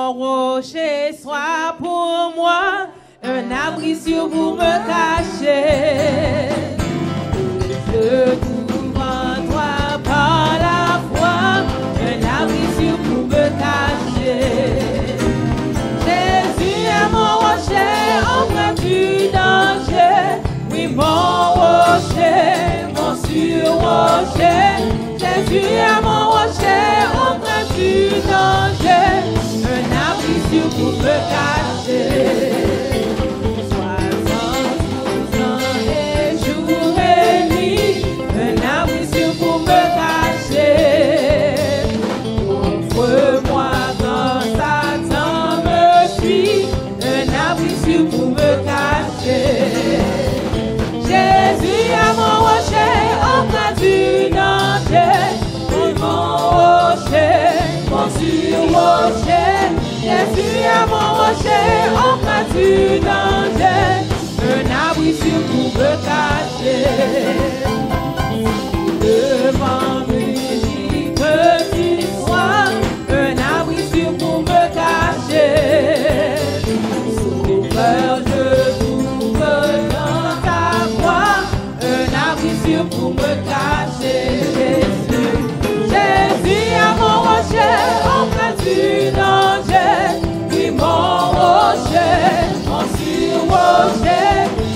mon rocher, sois pour moi un abri sûr pour me cacher. Je trouve en toi par la foi un abri sûr pour me cacher. Jésus est mon rocher, auprès du danger. Oui, mon rocher, mon sûr rocher. Jésus est mon rocher, auprès du danger. Un abri sûr pour me cacher. Pour me cacher. Jésus est mon rocher, auprès du danger. Oui, mon rocher, mon sûr rocher. Jésus est mon rocher, auprès du danger. Un abri sûr pour me cacher. Devant lui, que tu sois, un abri sûr pour me cacher. Je trouve dans ta voix un abri sûr pour me cacher. Jésus est mon rocher, auprès du danger. Oui, mon rocher, mon sûr rocher.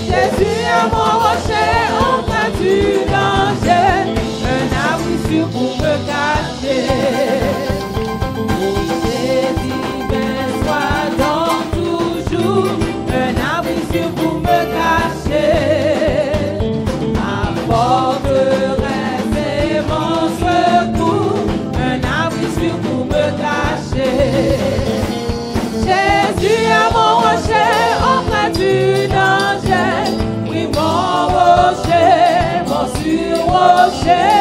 Jésus est mon rocher, auprès du danger. Un abri sûr pour me cacher. Jésus, sois donc toujours un abri sûr pour me cacher. Ma forteresse et mon secours, un abri sûr pour me cacher. Jésus est mon rocher, auprès du danger. Oui, mon rocher, mon sûr rocher.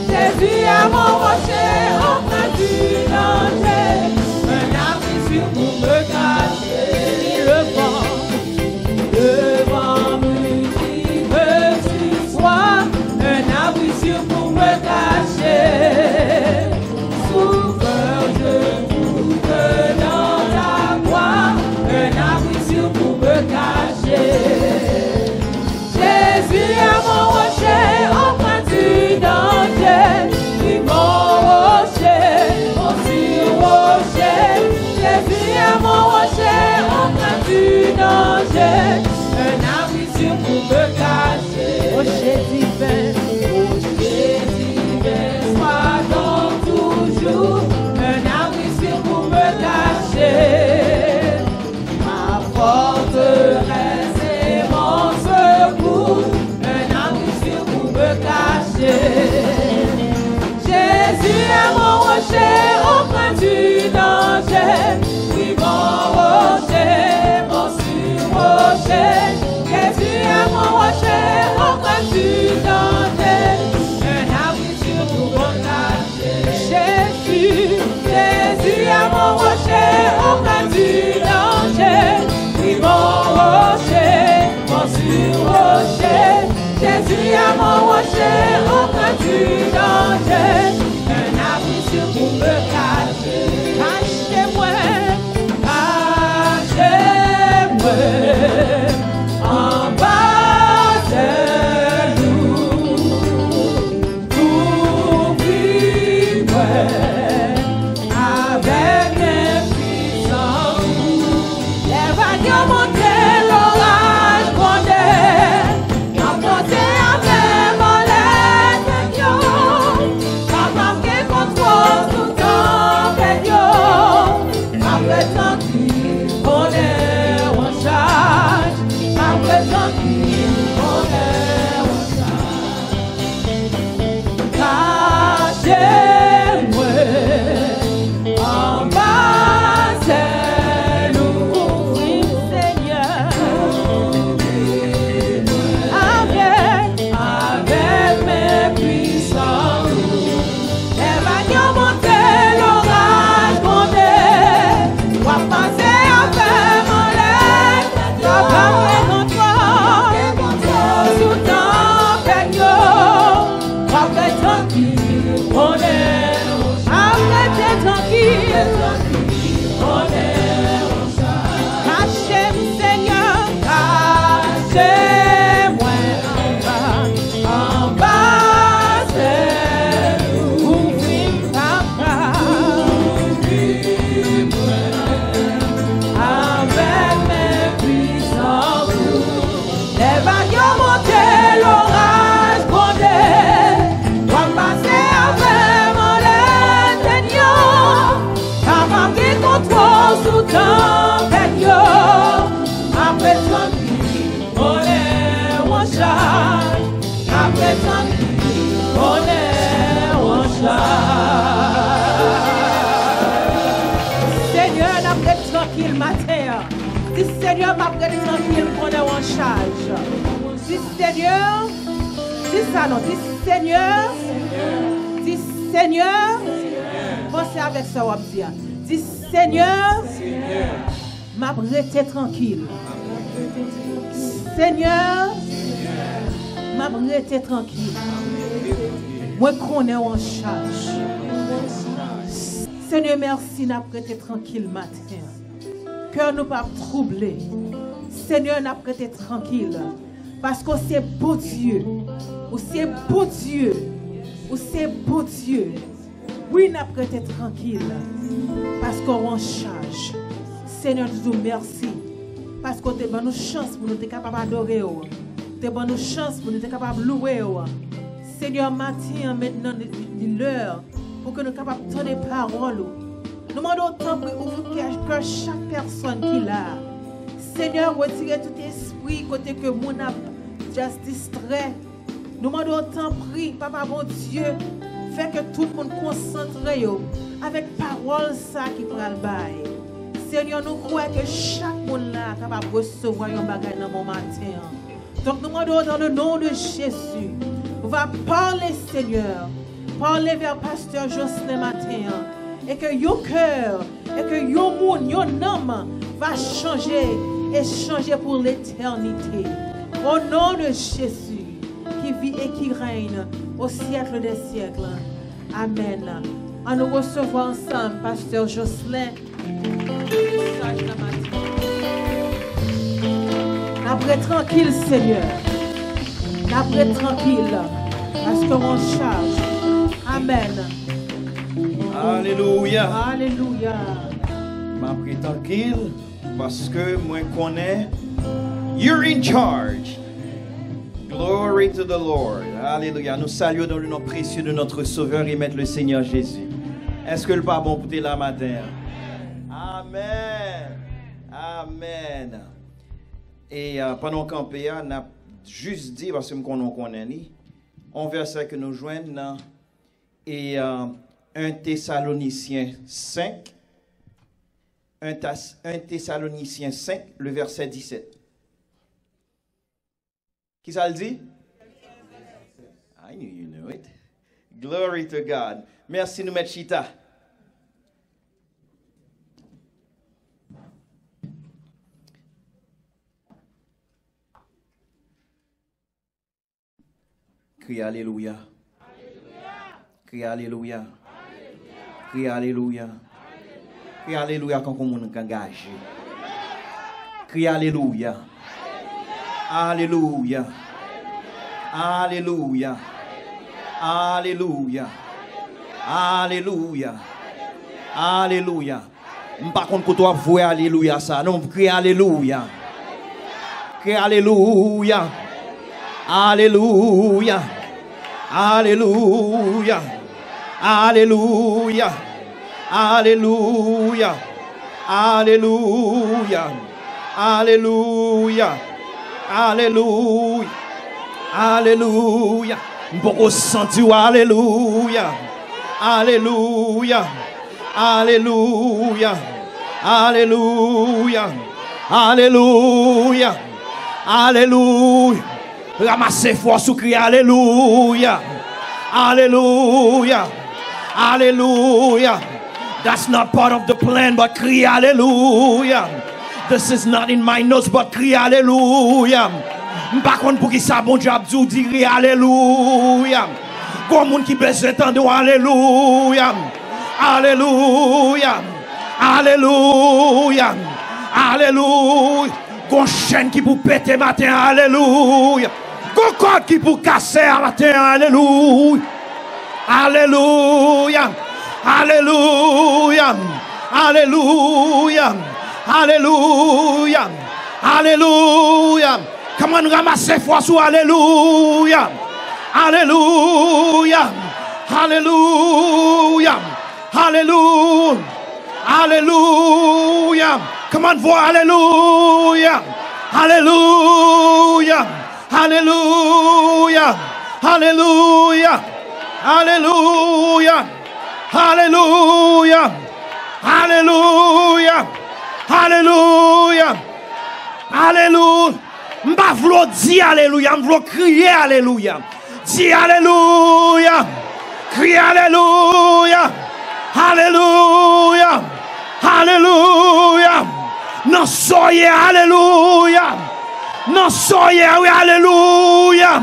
Jésus est mon rocher, auprès du danger. Un abri sûr pour me cacher. Le vent me dit que tu sois un abri sûr pour me cacher. Souvent je trouve dans ta voix un abri sûr pour me cacher. Jésus est mon rocher, auprès du danger. Oui, mon rocher, mon sûr rocher. Jésus est mon rocher, auprès du danger. Un abri sûr pour me cacher. Rocher divin, sois donc toujours un abri sûr pour me cacher. Ma forteresse et mon secours, un abri sûr pour me cacher. Jésus est mon rocher, auprès du danger. Oui, mon rocher, mon sûr rocher. Jésus est mon rocher, auprès du danger. Un abri sûr pour me cacher. Jésus est mon rocher, auprès du danger. Oui, mon rocher, mon sûr rocher. Jésus est mon rocher, auprès du danger. Un abri sûr pour me cacher. Cachez-moi, cachez-moi en bas de nous. Couvris-moi avec mes puissants. Les vagues ont monté, l'orage grondait. Emporté avec mon lait, pas marqué contre tout temps, après tant qu'il connaît en charge, après tant qu'il connaît en charge. Cachez-moi en bas, c'est nous, oui, Seigneur. Avec mes puissants, les vagues ont monté, l'orage grondait. Passer à faire mon lait, tu vas parler contre toi. Seigneur, m'a prêté tranquille pour qu'on est en charge. Dis Seigneur, dis ça non, dis Seigneur, pensez avec ça, on va dire. Dis Seigneur, m'a prêté tranquille. Seigneur, m'a prêté tranquille. Moi, qu'on est en charge. Seigneur, merci, n'a prêté tranquille matin. Cœur nous pas troublé. Seigneur, n'a prêté tranquille. Parce que c'est beau Dieu. Ou c'est beau Dieu. Ou c'est beau Dieu. Oui, n'a prêté tranquille. Parce qu'on charge. Seigneur, nous disons merci. Parce que tu as bonne chance pour nous être capables d'adorer. Tu as bonne chance pour nous être capables de louer. Seigneur, matin, maintenant, l'heure pour que nous soyons capables de donner des paroles. Nous demandons autant pour ouvrir que chaque personne qui l'a. Seigneur, retirez tout esprit côté que mon a juste distrait. Nous demandons autant prie, Papa bon Dieu, fait que tout le monde concentre avec parole ça qui prend le bail. Seigneur, nous croyons que chaque monde là est capable de recevoir un bagage dans mon matin. Donc nous demandons dans le nom de Jésus, on va parler Seigneur, parler vers Pasteur Jocelyn matin. Et que yon cœur, et que yon monde, yon âme va changer et changer pour l'éternité. Au nom de Jésus, qui vit et qui règne au siècle des siècles. Amen. À nous recevoir ensemble, Pasteur Jocelyn. Après tranquille, Seigneur. Après tranquille, parce qu'on charge. Amen. Alléluia. Alléluia. Ma prie tranquille parce que moi connais. You're in charge. Glory to the Lord. Alléluia. Nous saluons dans le nom précieux de notre Sauveur et Maître le Seigneur Jésus. Est-ce que le pas bon pour t'es là matin? Amen. Amen. Et pendant qu'on paye, on a juste dit, parce que nous connaissons, on verset que nous joignons et 1 Thessaloniciens 5, 1 Thessaloniciens 5, le verset 17. Qui ça le dit? I knew you knew it. Glory to God. Merci, nous mettre Chita. Crie Alléluia. Crie Alléluia. Crie Alléluia. Crie Alléluia quand on est engagé. Crie Alléluia. Alléluia. Alléluia. Alléluia. Alléluia. Alléluia. Par contre, quand tu vas voir Alléluia, ça, non, crie Alléluia. Crie Alléluia. Alléluia. Alléluia. Alléluia. Alléluia. Alléluia. Alléluia. Alléluia. Alléluia. Beaucoup sentir Alléluia. Alléluia. Alléluia. Alléluia. Alléluia. Alléluia. Ramassez force ou crier Alléluia. Alléluia. Alléluia. That's not part of the plan, but cry Hallelujah. This is not in my notes, but cry Hallelujah. Par contre, pour qui ça, bon Dieu, Abdou, dire Alléluia. Comme monde qui besoin d'entendre Alléluia. Alléluia. Alléluia. Alléluia. Gon chaîne qui pour péter matin, Alléluia. Gon corde qui pour casser à matin, Alléluia. Alléluia. Alléluia. Alléluia. Alléluia. Alléluia. Comment nous ramasser foi sur Alléluia. Alléluia. Alléluia. Alléluia. Alléluia. Comment voir Alléluia. Alléluia. Alléluia. Alléluia. Alléluia. Alléluia. Alléluia. Alléluia. Alléluia. M'pa vlo di alléluia, m'vlo crier alléluia. Dis alléluia. Crie alléluia. Alléluia. Alléluia. Non soyez alléluia. Non soyez oui alléluia.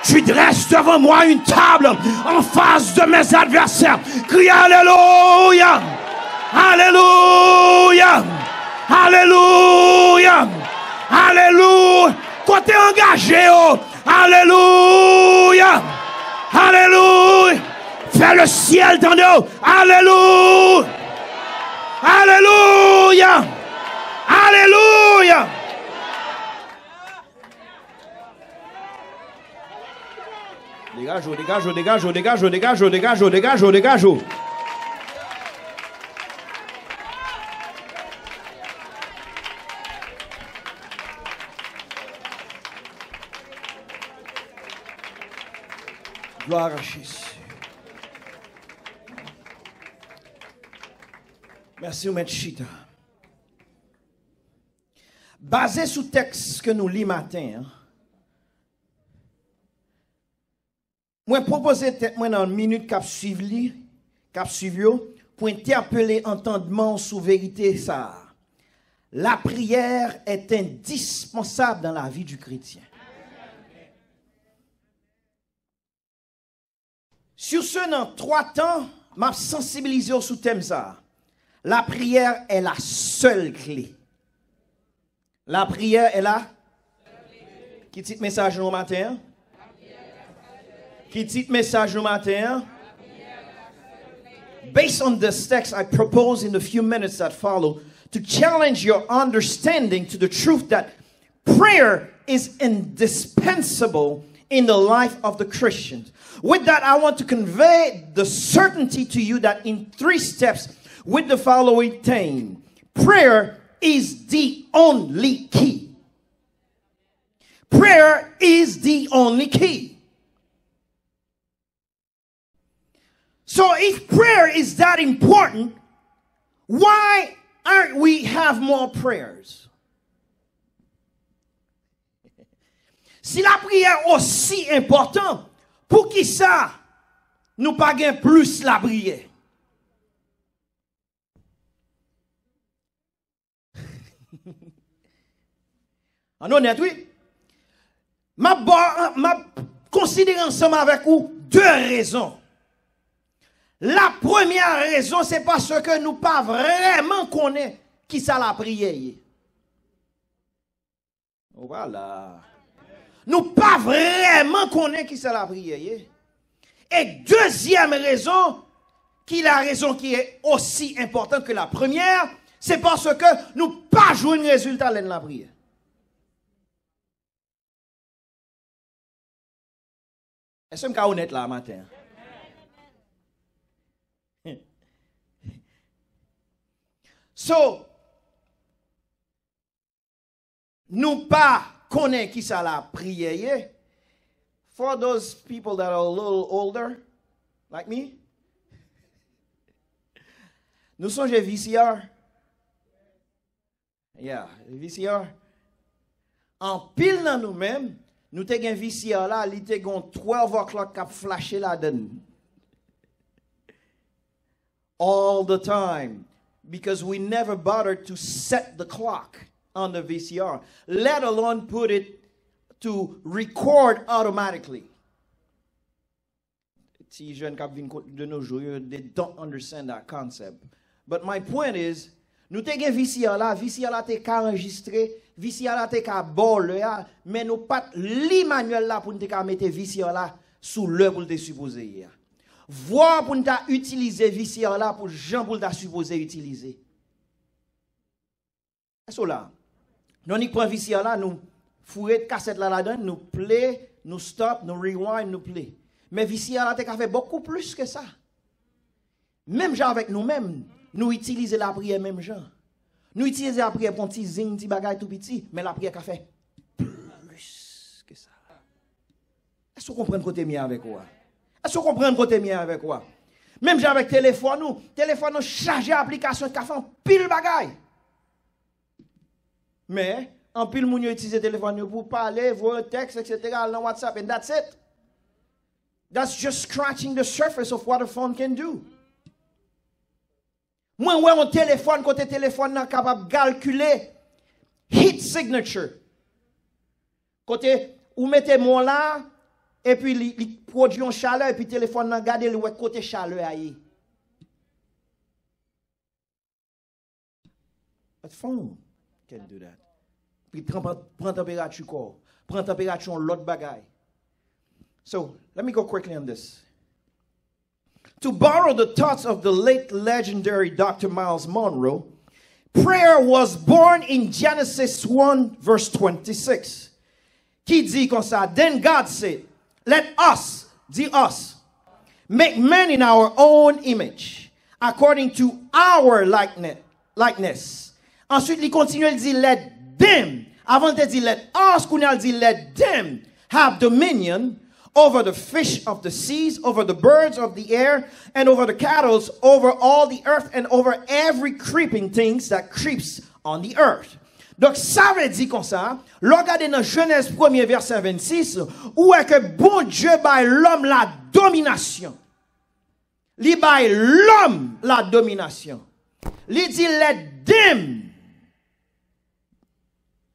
Tu dresses devant moi une table en face de mes adversaires. Crie alléluia. Alléluia. Alléluia. Alléluia. Côté engagé, oh. Alléluia. Alléluia. Fais le ciel dans nous. Alléluia. Alléluia. Alléluia. Dégage, dégage, dégage, dégage, dégage, dégage, dégage, dégage. Gloire à Jésus. Merci, Maître Chita. Basé sur le texte que nous lisons matin, moi proposer moi dans une minute cap suivre pour interpeller entendement sous vérité ça. La prière est indispensable dans la vie du chrétien. Sur ce, dans 3 temps, m'a sensibilisé sous thème ça. La prière est la seule clé. La prière est la qui dit message au matin? Qui dit message au matin? Based on this text, I propose in the few minutes that follow to challenge your understanding to the truth that prayer is indispensable in the life of the Christian. With that, I want to convey the certainty to you that in 3 steps with the following theme. Prayer is the only key. Prayer is the only key. So if prayer is that important, why aren't we have more prayers? Si la prière aussi importante, pour qui ça nous pas gain plus la prière? En honnête, oui. Ma considère ensemble avec vous 2 raisons. La première raison, c'est parce que nous pas vraiment connaissons qui ça la prière. Voilà. Nous pas vraiment connaissons qui ça la prière. Et deuxième raison, qui est la raison qui est aussi importante que la première, c'est parce que nous pas joué un résultat dans la prière. Est-ce que je suis honnête là matin? So, nous pas connaissons qui ça la prière. For those people that are a little older, like me, nous sommes VCR. Yeah, VCR. En pile dans nous-mêmes, nous avons un VCR là, il avons 12 o'clock qui a flashé la donne. All the time. Because we never bothered to set the clock on the VCR, let alone put it to record automatically. Si jeunes de nos jours, they don't understand that concept. But my point is, nous avons un VCR là t'es enregistré, VCR là t'es bol mais nous pas l'emanuel là pour nous mettre VCR là sous l'heure pour te supposer. Voir pour nous utiliser VCR là pour gens pour te supposer utiliser. Est-ce là? Nous n'y prend VCR là, nous fourrer cassette là là-dedans, nous play, nous stop, nous rewind, nous play. Mais VCR là t'es fait beaucoup plus que ça. Même genre avec nous-mêmes, nous utilisons la prière même genre. Nous utilisons la prière pour un petit zing, petit bagage tout petit, mais la prière qu'a fait plus que ça. Est-ce que vous comprenez côté mien avec quoi? Est-ce que vous comprenez côté mien avec quoi? Même genre avec téléphone nous chargé application qui fait pile bagage. Mais En pile, moun yo utilise téléphone pour parler, voir un texte, etc. dans WhatsApp, and that's it. That's just scratching the surface of what a phone can do. Moi, ouais, mon téléphone, côté téléphone, est capable de calculer heat signature. Côté, ou mettez mon là, et puis il produit une chaleur, et puis le téléphone, regardez le côté chaleur aille. A phone can do that. Puis prend température corps, prend température l'autre bagaille. So, let me go quickly on this. To borrow the thoughts of the late legendary Dr. Miles Monroe, prayer was born in Genesis 1 verse 26. Qui dit comme ça? Then God said, let us, make man in our own image, according to our likeness. Ensuite, il continue, il dit, let them, avant de dire let us, il dit, let them have dominion over the fish of the seas, over the birds of the air, and over the cattle, over all the earth, and over every creeping thing that creeps on the earth. Donc, ça veut dire comme ça, regardez dans Genèse 1er verset 26, où est que bon Dieu baille l'homme la domination. Il baille l'homme la domination. Il dit, let them,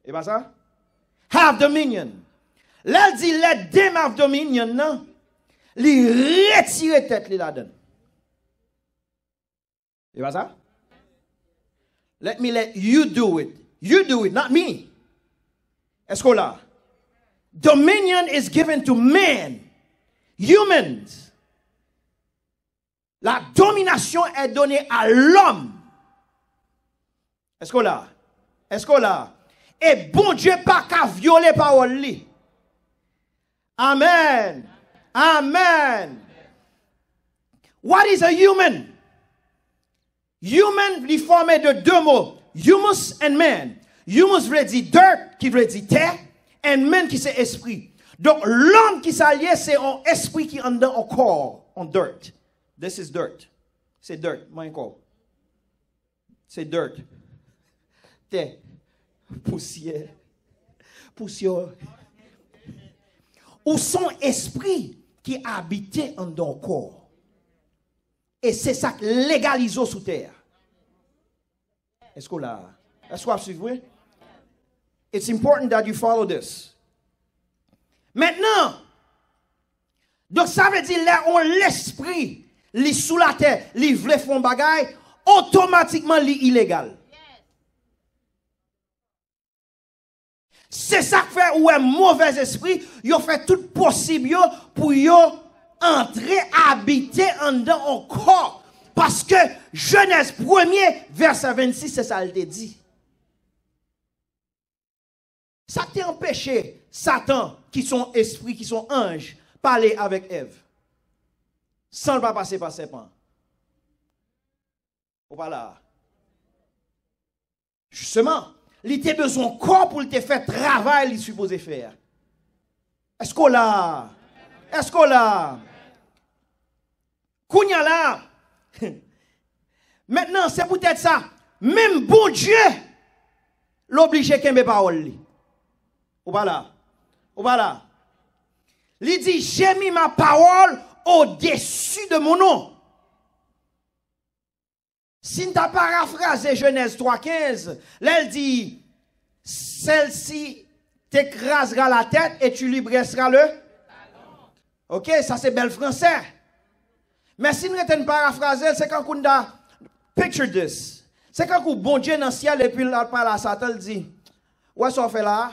et pas ça? Have dominion. Là, il dit, let them have dominion, non? Il retire tête, il la donne. Et pas ça? Let me let you do it. You do it, not me. Est-ce que là? Dominion is given to men, humans. La domination est donnée à l'homme. Est-ce que là? Est-ce que là? Et bon Dieu pas qu'à violer parole li. Amen. Amen. What is a human? Human est formé de deux mots. Humus and man. Humus veut dire dirt, qui veut dire terre, and man qui c'est esprit. Donc l'homme qui s'allie, c'est un esprit qui est dans un corps, en dirt. This is dirt. C'est dirt, moi encore. C'est dirt. Terre. Poussière. Poussière. Ou son esprit qui habitait en ton corps. Et c'est ça qui légalise sous terre. Est-ce que là? Est-ce que vous suivez? It's important that you follow this. Maintenant, donc ça veut dire là, on l'esprit, li sous la terre, li vle font bagay, automatiquement li illégal. C'est ça que fait ou un mauvais esprit, yo fait tout possible pour yo entrer, habiter en dedans un corps. Parce que Genèse 1er, verset 26, c'est ça qu'il dit. Ça t'a empêché, Satan, qui sont esprits, qui sont anges, parler avec Ève. Sans ne pas passer par serpent. Voilà. Justement, il a besoin de corps pour te faire travail qu'il est supposé faire. Est-ce qu'on l'a? Est-ce qu'on l'a? Kounya là. Maintenant, c'est peut-être ça. Même bon Dieu l'oblige qu'un mes paroles. Ou pas là? Ou pas là? Il dit, j'ai mis ma parole au-dessus de mon nom. Si tu as paraphrasé Genèse 3,15, là, elle dit, celle-ci t'écrasera la tête et tu lui bresseras le. Ok, ça c'est bel français. Mais si nous avons paraphrasé, c'est quand on a picture this. C'est quand on bon Dieu dans le ciel et puis là, par la Satan dit, ouais, ça fait là,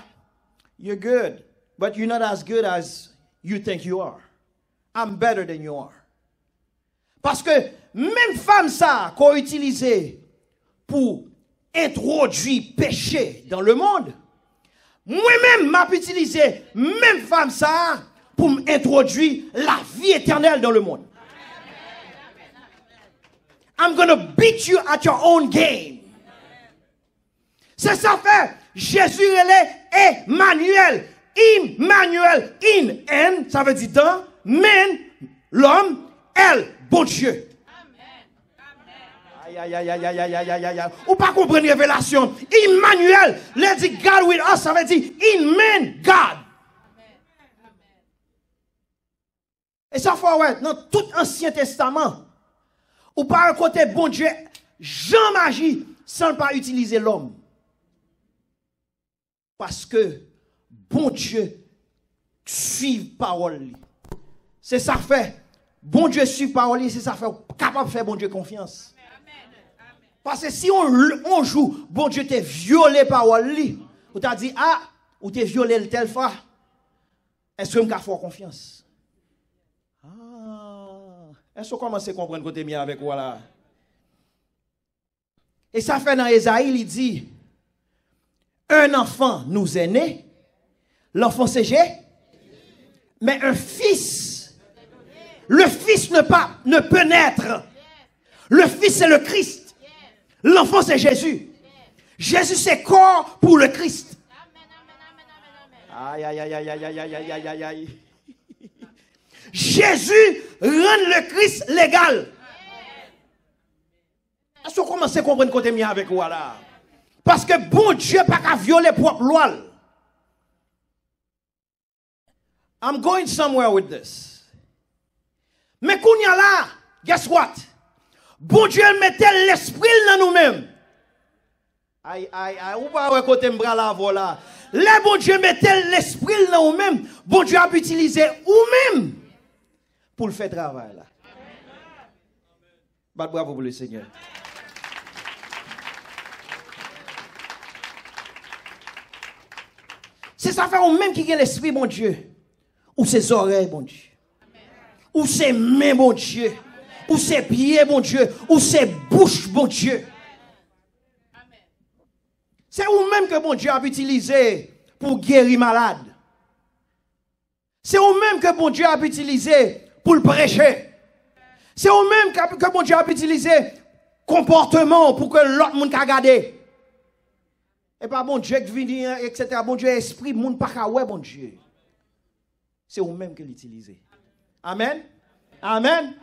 you're good, but you're not as good as you think you are. I'm better than you are. Parce que même femme ça qu'on utilise pour introduire péché dans le monde, moi-même m'a utilisé même femme ça pour introduire la vie éternelle dans le monde. I'm gonna beat you at your own game. C'est ça fait. Jésus est Emmanuel. Emmanuel, in, ça veut dire dans, men, l'homme, elle, bon Dieu. Aïe, aïe, aïe, aïe, aïe, aïe, aïe, aïe. Ou pas comprendre révélation. Emmanuel, le dit God with us, ça veut dire in God. Et ça faut ouais, dans tout Ancien Testament, ou pas un côté bon Dieu, Jean magie, sans pas utiliser l'homme. Parce que bon Dieu suit parole. C'est ça fait. Bon Dieu suit parole, c'est ça fait capable de faire bon Dieu confiance. Parce que si on joue, bon Dieu t'es violé parole, ou t'as dit, ah, ou t'es violé le tel fois, est-ce que je peux faire confiance? Ah, est-ce que vous commencez à comprendre côté mien avec voilà? Et ça fait dans Ésaïe, il dit, un enfant nous est né, l'enfant c'est Jésus, mais un fils, le fils ne peut naître. Le fils c'est le Christ. L'enfant c'est Jésus. Jésus c'est corps pour le Christ. Aïe, aïe, aïe, aïe, aïe, aïe, aïe, aïe, aïe, aïe. Jésus rend le Christ légal. Est-ce que vous commencez à comprendre côté mien avec moi là? Parce que bon Dieu n'a pas qu'à violer propre loi. I'm going somewhere with this. Mais qu'on y a là, guess what? Bon Dieu mettait l'esprit dans nous-mêmes. Aïe, aïe, aïe, ou pas côté m'bra la voilà. Là, bon Dieu mettait l'esprit dans nous-mêmes. Bon Dieu a utilisé nous-mêmes pour le faire travail là. Bravo pour le Seigneur. C'est ça fait ou même qui a l'esprit, mon Dieu. Ou ses oreilles, mon Dieu. Ou ses mains, mon Dieu. Ou ses pieds, mon Dieu. Ou ses bouches, mon Dieu. C'est ou même que mon Dieu a utilisé pour guérir malade. C'est ou même que mon Dieu a utilisé pour le prêcher. C'est ou même que mon Dieu a utilisé comportement pour que l'autre monde a gardé. Et pas bon Dieu qui vient, etc. Bon Dieu esprit, moun pas ka ouais bon Dieu. C'est vous même que l'utiliser. Amen. Amen.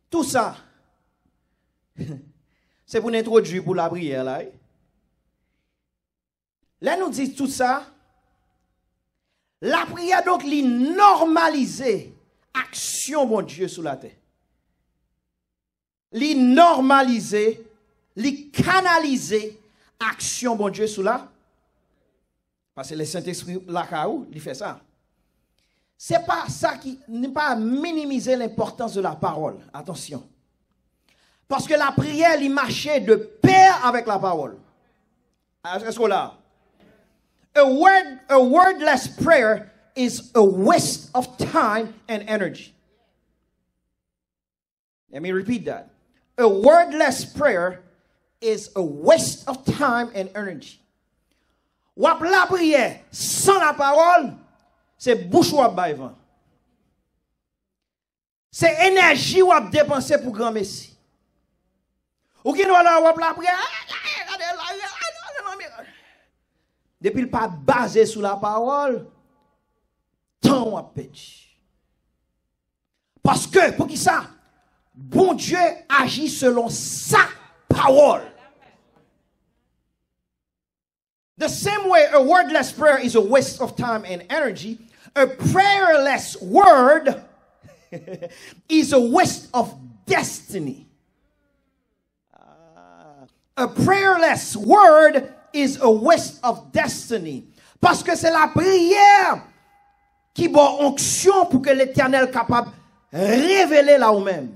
Tout ça, c'est pour nous introduire pour la prière là. Là nous dit tout ça. La prière donc li normaliser action bon Dieu sous la terre. Li normaliser, li canaliser action bon Dieu sous la. Parce que le Saint-Esprit la kaou, il fait ça. C'est pas ça qui n'est pas minimiser l'importance de la parole. Attention. Parce que la prière, il marchait de pair avec la parole. Est-ce qu'on l'a? A wordless prayer is a waste of time and energy. Let me repeat that. A wordless prayer is a waste of time and energy. Wap la prière sans la parole, c'est bouche ou baïvan. C'est énergie ou dépenser pour grand messie. Ou qui nous la wap la prière, depuis le pas basé sur la parole, tant ou pèche. Parce que, pour qui ça? Bon Dieu agit selon sa parole. The same way a wordless prayer is a waste of time and energy, a prayerless word is a waste of destiny. A prayerless word is a waste of destiny. Parce que c'est la prière qui donne onction pour que l'Éternel capable de révéler là ou même.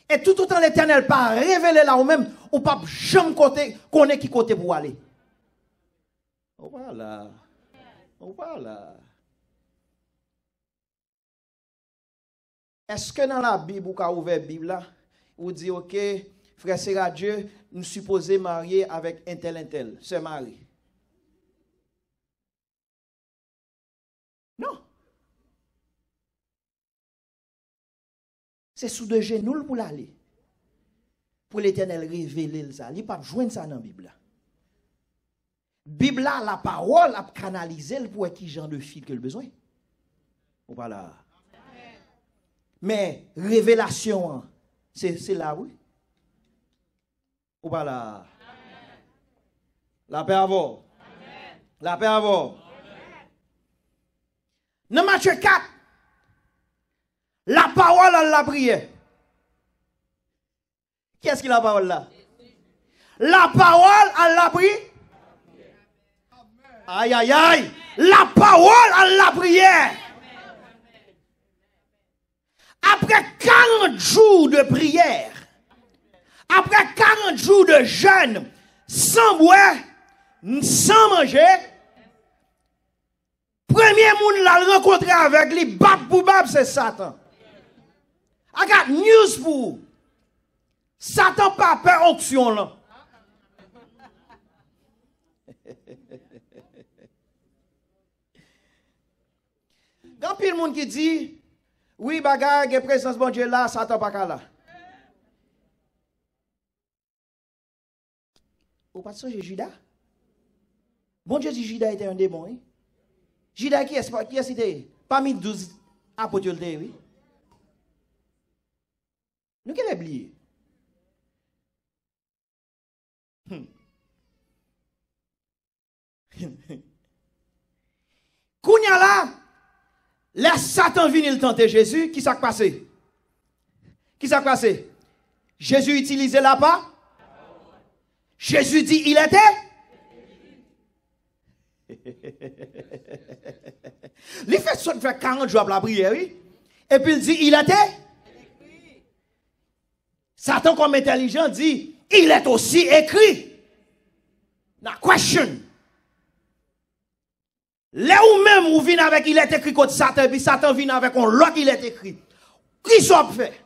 Et tout autant l'Éternel pas révéler là ou même, ou pas jamais connaît qui côté pour aller. Voilà. Voilà. Est-ce que dans la Bible, vous avez ouvert la Bible là, vous dites, ok, frère c'est Dieu, nous supposons marier avec un tel, c'est Marie. Non. C'est sous de genoux pour l'aller. Pour l'Éternel révéler ça. Il n'y a pas besoin de ça dans la Bible. Bible là, la parole a canalisé pour qui genre de fille que le besoin. Voilà. Mais révélation, c'est là, oui. Ou pas là? La paix à vous. La paix à vous. Dans Matthieu 4, la parole à la prière. Qui est-ce qui a la parole là? La parole à la prière. Aïe, aïe, aïe. La parole à la prière. Après 40 jours de prière, après 40 jours de jeûne, sans boire, sans manger, premier monde l'a rencontré avec lui, bab pour bab, c'est Satan. I got news pour vous. Satan pas peur onction là. Quand il y a monde qui dit, oui, bagage, il y a présence bon Dieu là, Satan pas là. Ou pas de ça, Judas? Bon Dieu dit Judas était un démon, oui. Judas qui est parmi 12 apôtres, oui. Nous qu'elle a oublié. Kounya là, laisse Satan venir tenter Jésus, qui s'est passé? Qui s'est passé? Jésus utilisait la part? Jésus dit il était? Il fait 40 jours pour la prière, oui. Et puis il dit il était? Satan comme intelligent dit il est aussi écrit. La question. Là où même vous venez avec il est écrit contre Satan, puis Satan vient avec un lot il est écrit. Qui ça fait?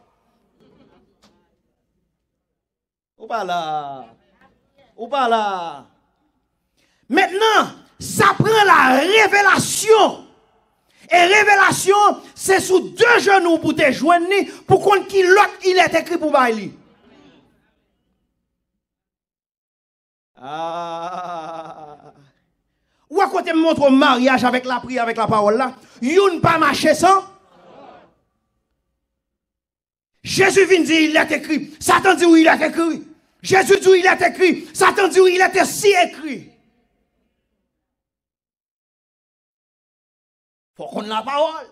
Ou pas là? Ou pas là? Maintenant, ça prend la révélation. Et révélation, c'est sous deux genoux pour te joindre, pour qu'on qui l'autre il est écrit pour bailler. Ah. Ou à côté me montre un mariage avec la prière, avec la parole là. Youn pas marcher sans. Jésus vient dire il est écrit. Satan dit oui il est écrit. Jésus dit il est écrit. Satan dit oui il était si écrit. Faut qu'on ait la parole.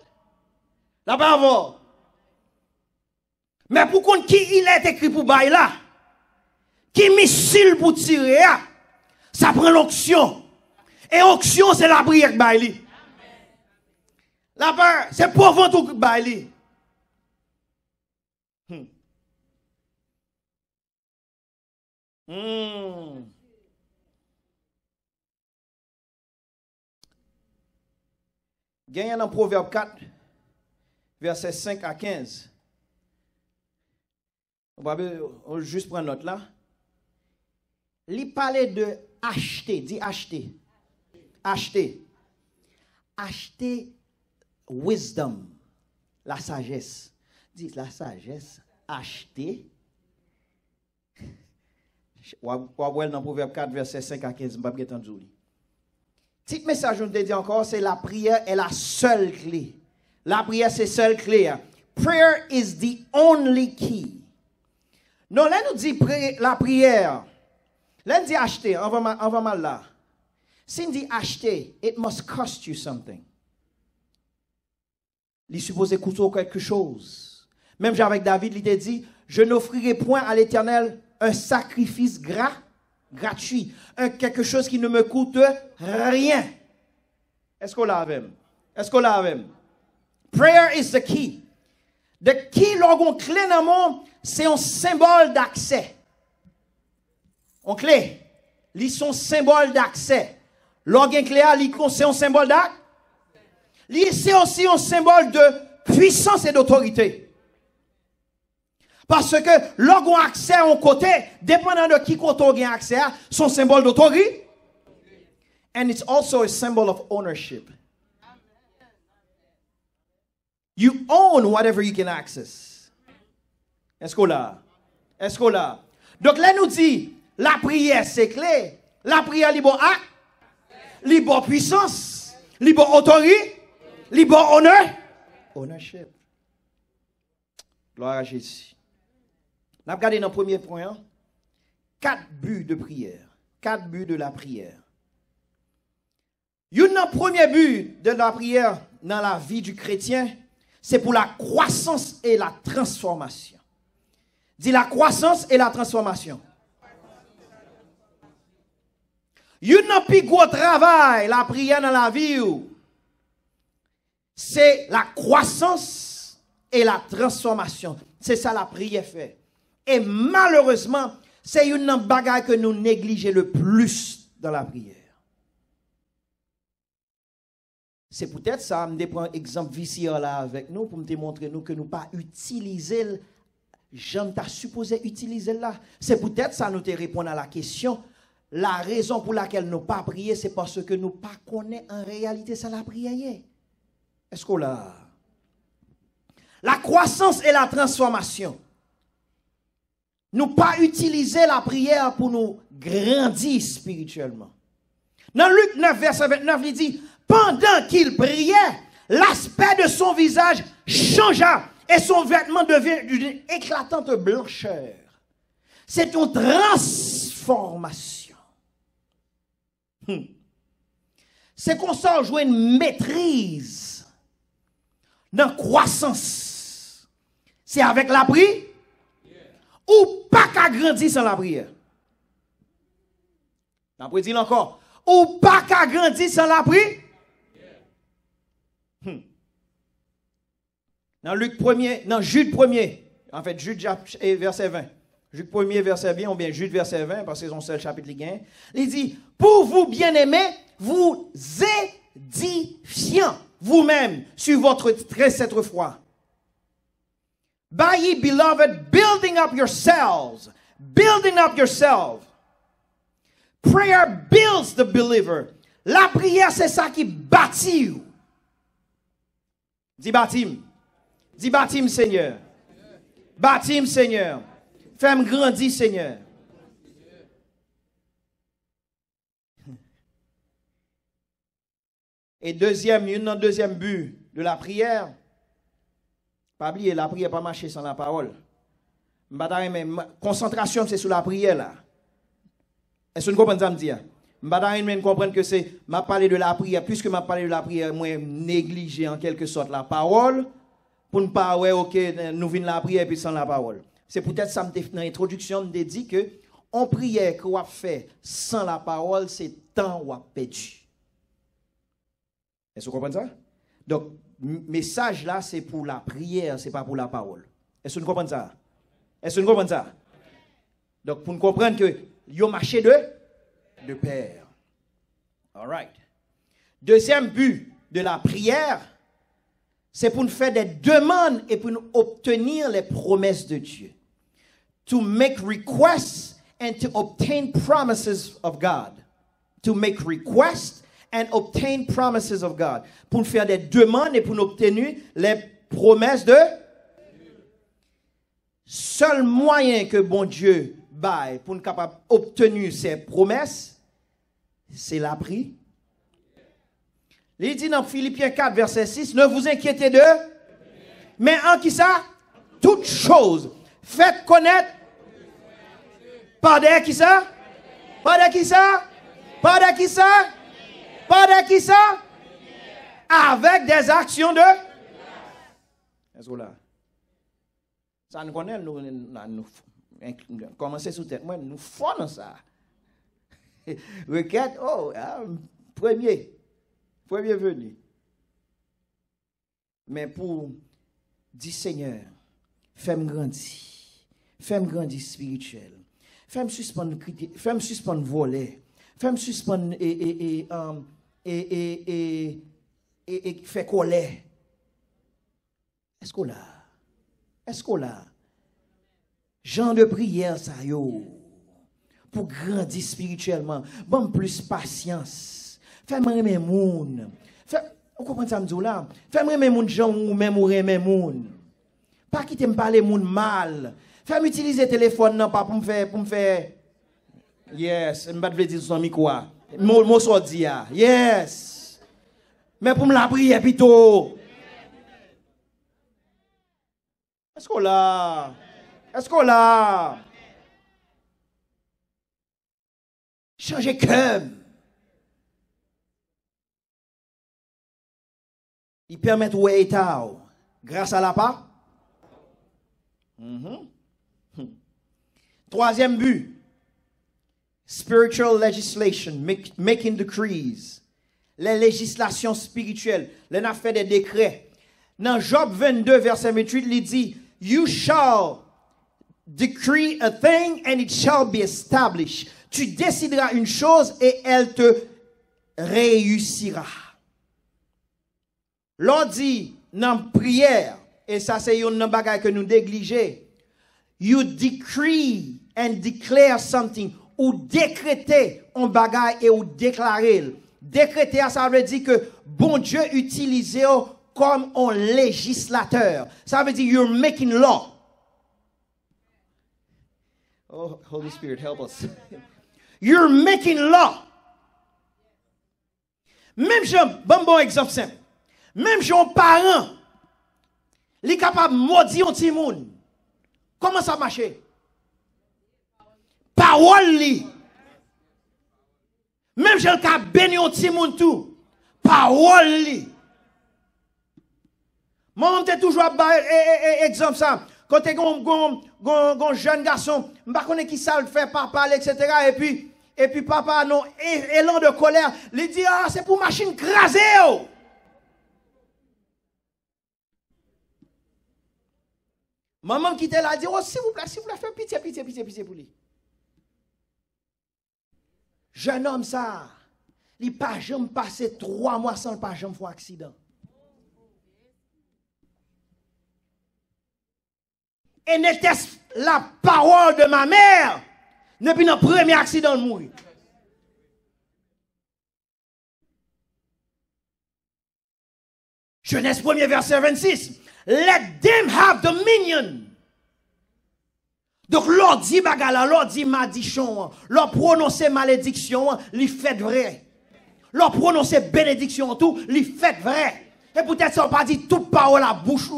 La parole. Mais pour qu'on qui il est écrit pour bailler là. Qui missile pour tirer, ça prend l'onction. Et onction, c'est la prière qui baille. La peur, c'est pour ventre qui baille. Gagnant dans Proverbe 4, versets 5 à 15. On va juste prendre note là. Il parlait de acheter, dit acheter. Acheter. Acheter wisdom, la sagesse. Dit la sagesse, acheter. On va voir dans Proverbe 4, verset 5 à 15. Je ne vais pas entendre. Petit message, je te dis encore, c'est la prière est la seule clé. La prière, c'est la seule clé. Prayer is the only key. Non, là, nous dit la prière. Là, nous dit acheter. On va mal là. Si on dit acheter, it must cost you something. Il est supposé coûter quelque chose. Même avec David, il t'a dit, je n'offrirai point à l'Éternel un sacrifice gratuit. Quelque chose qui ne me coûte rien. Est-ce qu'on l'a avec? Est-ce qu'on l'a avec? Prayer is the key. The key, lorsqu'on clé dans le monde, c'est un symbole d'accès. On clé, ils sont symbole d'accès. Lorsqu'on clé, c'est un symbole d'accès. C'est aussi un symbole de puissance et d'autorité. Parce que lorsqu'on a accès à un côté, dépendant de qui côté on a accès, son symbole d'autorité. And it's also a symbol of ownership. You own whatever you can access. Est-ce qu'on l'a? Est-ce qu'on l'a? Donc là, nous dit, la prière, c'est clé. La prière, libre acte, libre puissance, libre autorité, libre honneur. Ownership. Gloire à Jésus. On a regardé dans le premier point, 4 buts de prière. 4 buts de la prière. Un premier but de la prière dans la vie du chrétien, c'est pour la croissance et la transformation. Dis la croissance et la transformation. Un plus gros travail, la prière dans la vie, c'est la croissance et la transformation. C'est ça la prière fait. Et malheureusement, c'est une bagarre que nous négligeons le plus dans la prière. C'est peut-être ça, je prends un exemple vicieux là avec nous pour me démontrer nous que nous pas utiliser, j'en t'ai supposé utiliser là. C'est peut-être ça nous te répondre à la question. La raison pour laquelle nous pas prier, c'est parce que nous pas connaissons en réalité ça la prière. Est-ce qu'on l'a? La croissance et la transformation. Nous pas utiliser la prière pour nous grandir spirituellement. Dans Luc 9, verset 29, il dit, pendant qu'il priait, l'aspect de son visage changea et son vêtement devint d'une éclatante blancheur. C'est une transformation. C'est qu'on s'en joue une maîtrise dans la croissance. C'est avec la prière ou pas qu'à grandir sans la prière. Après dit encore, ou pas qu'à grandir sans la prière. Dans Luc 1er, dans Jude 1er, en fait Jude verset 20. Jude 1er verset 20 ou bien Jude verset 20 parce que c'est son seul chapitre qui gagne. Il dit, pour vous bien-aimés, vous édifiant vous-même sur votre très cette foi. By ye beloved, building up yourselves. Building up yourselves. Prayer builds the believer. La prière, c'est ça qui bâtit. Dis bâtim. Dis bâtim, Seigneur. Bâtim, Seigneur. Fais-moi grandir, Seigneur. Et deuxième but de la prière, pas oublier, la prière pas marcher sans la parole. Concentration, c'est sur la prière là. Est-ce que vous comprenez ça me dire? Je comprendre que c'est m'a parlé de la prière, puisque m'a parlé de la prière, moi négliger en quelque sorte la parole pour ne pas ouais OK, nous venons la prière puis sans la parole. C'est peut-être ça dans l'introduction me dit que on prière qu'on fait sans la parole, c'est temps ou perdu. Est-ce que vous comprenez ça? Donc message là c'est pour la prière, c'est pas pour la parole. Est-ce que vous comprenez ça? Est-ce que vous comprenez ça? Donc pour nous comprendre que yo marché de pair. All right. Deuxième but de la prière, c'est pour nous faire des demandes et pour nous obtenir les promesses de Dieu. To make requests and to obtain promises of God. To make requests and obtain promises of God. Pour nous faire des demandes et pour nous obtenir les promesses de seul moyen que bon Dieu baille pour nous capable obtenir ces promesses, c'est la prière. Il dit dans Philippiens 4, verset 6, ne vous inquiétez de, mais en qui ça? Toutes choses. Faites connaître par des qui ça? Par des qui ça? Par des qui ça? Par des qui ça? Avec des actions de? Est-ce que là? Ça nous connaît, nous commencer sous tête. Moi, nous faisons ça. Requête, premier venu. Mais pour dire Seigneur, fais-moi grandir spirituel. Fais-moi suspendre voler. Fais-moi suspendre et faire colère. Est-ce qu'on l'a? Est-ce qu'on l'a? Genre de prière, ça yo. Pour grandir spirituellement. Bon, plus patience. Fais-moi aimer moun. Vous comprenez ça, m'dou là? Fais-moi aimer moun, gens ou même ou aimer moun. Pas quitter me parler moun mal. Fais-moi utiliser le téléphone, non, pas pour me faire. Yes, je ne vais pas dire son micro. Mon sordi, yes. Mais pour me la prière plutôt. Est-ce qu'on l'a? Est-ce qu'on l'a? Changer cœur. Il permet de ouais grâce à la part. Troisième but. Spiritual legislation, making decrees. Les législations spirituelles. Là, on a fait des décrets. Dans Job 22, verset 28, il dit, You shall decree a thing and it shall be established. Tu décideras une chose et elle te réussira. L'on dit dans prière, et ça c'est une bagage que nous négligeons, you decree and declare something, ou décréter un bagage et ou déclarer. Décréter, ça veut dire que bon Dieu utilise comme un législateur. Ça veut dire you're making law. Oh, Holy Spirit, help us. You're making law. Même si, bon exemple simple. Même si un parent, il est capable de maudire un petit monde. Comment ça marche? Parole li. Même si il a béni un petit monde tout. Parole li. Moi, je toujours exemple ça. Quand tu es un jeune garçon, je ne sais pas qui ça le fait, papa, etc. Et puis papa, non, élan de colère, il dit, ah, c'est pour machine crasée. Maman qui était là, elle dit, oh, s'il vous plaît, faites pitié pour lui. Jeune homme, ça, il n'a pas jamais passé 3 mois sans pas jamais faire un accident. Et n'était-ce la parole de ma mère depuis le premier accident de mourir. Genèse 1er verset 26. Let them have dominion. Donc l'on dit bagala, l'on dit malédiction, l'on prononce malédiction, li fait vrai. L'on prononce bénédiction tout, li fait vrai. Et peut-être ça pas dit toute parole à bouche.